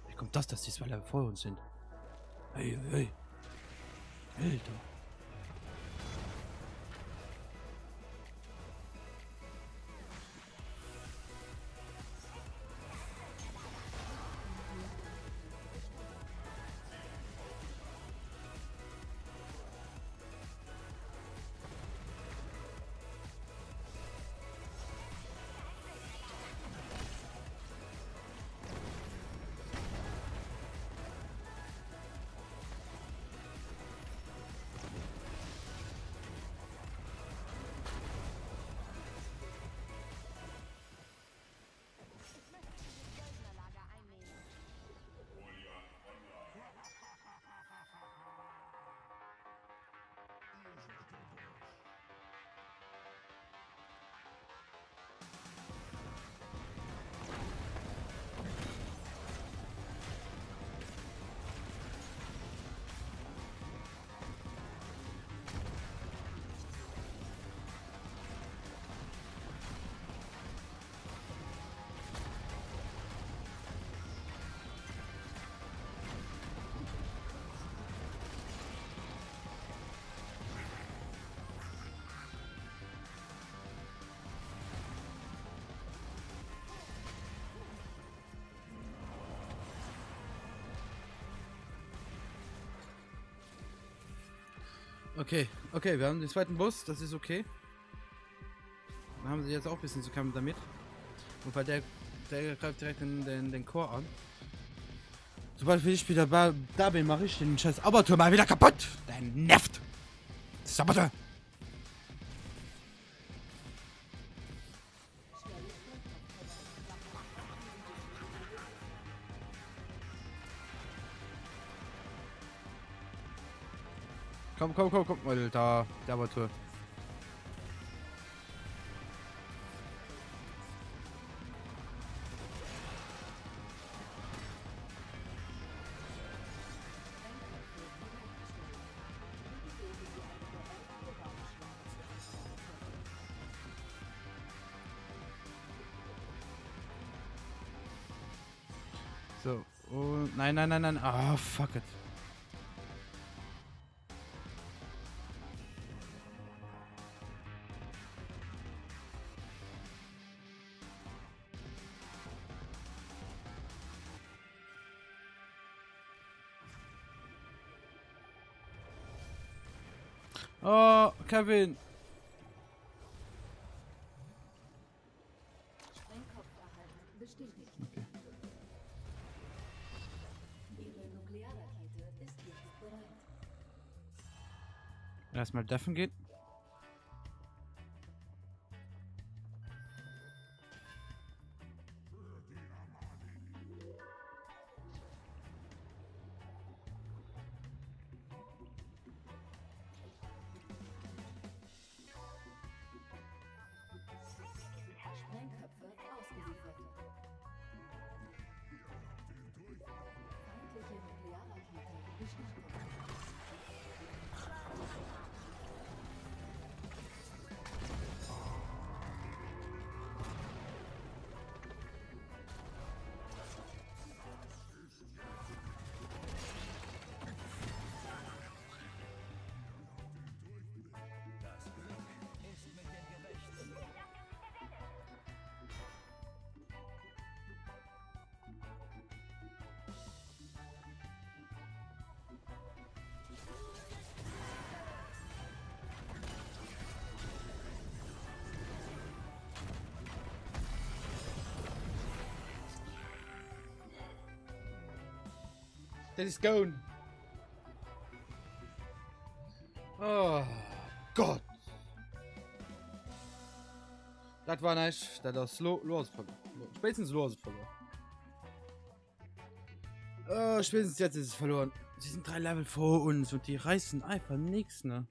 Wie kommt das, dass die 2 Level vor uns sind? Hey, hey. Alter. Söldnerlager einnehmen. Okay, okay, wir haben den zweiten Boss, das ist okay. Dann haben sie jetzt auch ein bisschen zu kämpfen damit. Und weil der greift direkt den Chor an. Sobald ich wieder da bin, mache ich den scheiß Abertur mal wieder kaputt. Dein Neft. Saboteur. Komm, Alter, der Abertur. So, und nein. Ah, fuck it. Oh, Kevin. Sprengkopf erhalten. Bestätigt. Okay. Ihre Nuklearrakete ist jetzt bereit. Erstmal deffen gehen. Das ist gone. Oh Gott. Das war nicht. Das ist los verloren. Spätestens los verloren. Oh, spätestens jetzt ist es verloren. Sie sind 3 Level vor uns und die reißen einfach nichts, ne?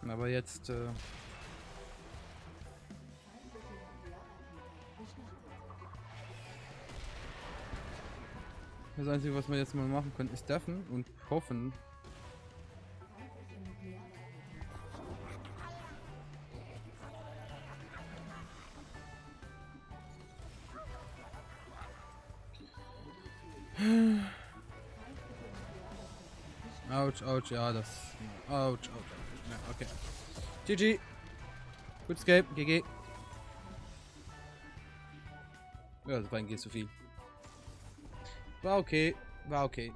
Aber jetzt, das Einzige, was wir jetzt mal machen können, ist deffen und hoffen. Autsch, Autsch, ja, das. Autsch, Autsch, Autsch. Ja, okay. GG. Good Escape, GG. Ja, das war ein G zu viel. War okay, war okay.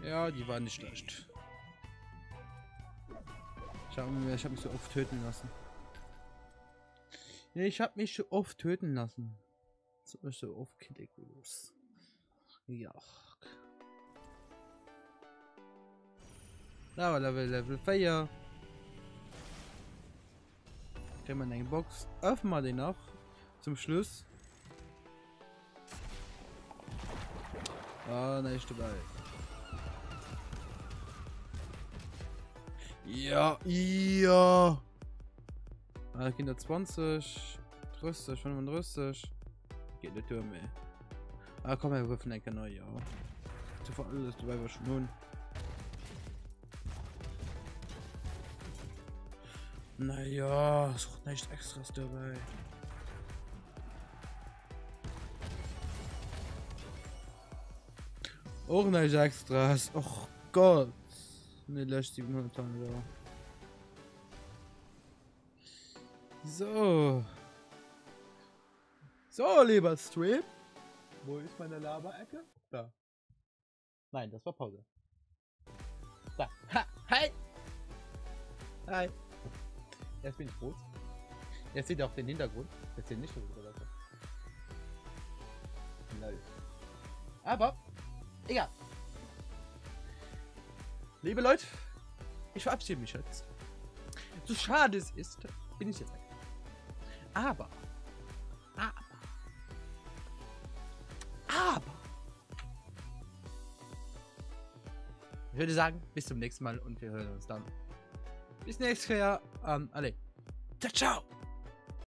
Ja, die war nicht schlecht. Ich hab mich so oft töten lassen. Ja, ich hab mich so oft töten lassen. So oft killiglos. Ja. Da war Level 4. Kriegen wir eine Box. Öffnen wir den noch. Zum Schluss. Ah, nein, ist dabei. Ja, ja. Ah, Kinder 20, 30, 35. Geht der Tür mehr. Ah, komm, wir würfeln ein neu, ja. Zu alles dabei war schon nun. Naja, ist auch nicht extras dabei. Auch nicht extras. Och Gott. Ne, löscht 700 Tonnen, ja. So. So, lieber Stream. Wo ist meine Lava-Ecke? Da. Nein, das war Pause. Da. Ha! Hi! Hi! Jetzt bin ich groß. Jetzt seht ihr auch den Hintergrund. Jetzt seht ihr nicht so gut, oder? Nein. Aber, egal. Liebe Leute, ich verabschiede mich jetzt. So schade es ist, bin ich jetzt weg. Aber. Ich würde sagen, bis zum nächsten Mal und wir hören uns dann. Bis nächstes Jahr. Alle. Ciao, ciao.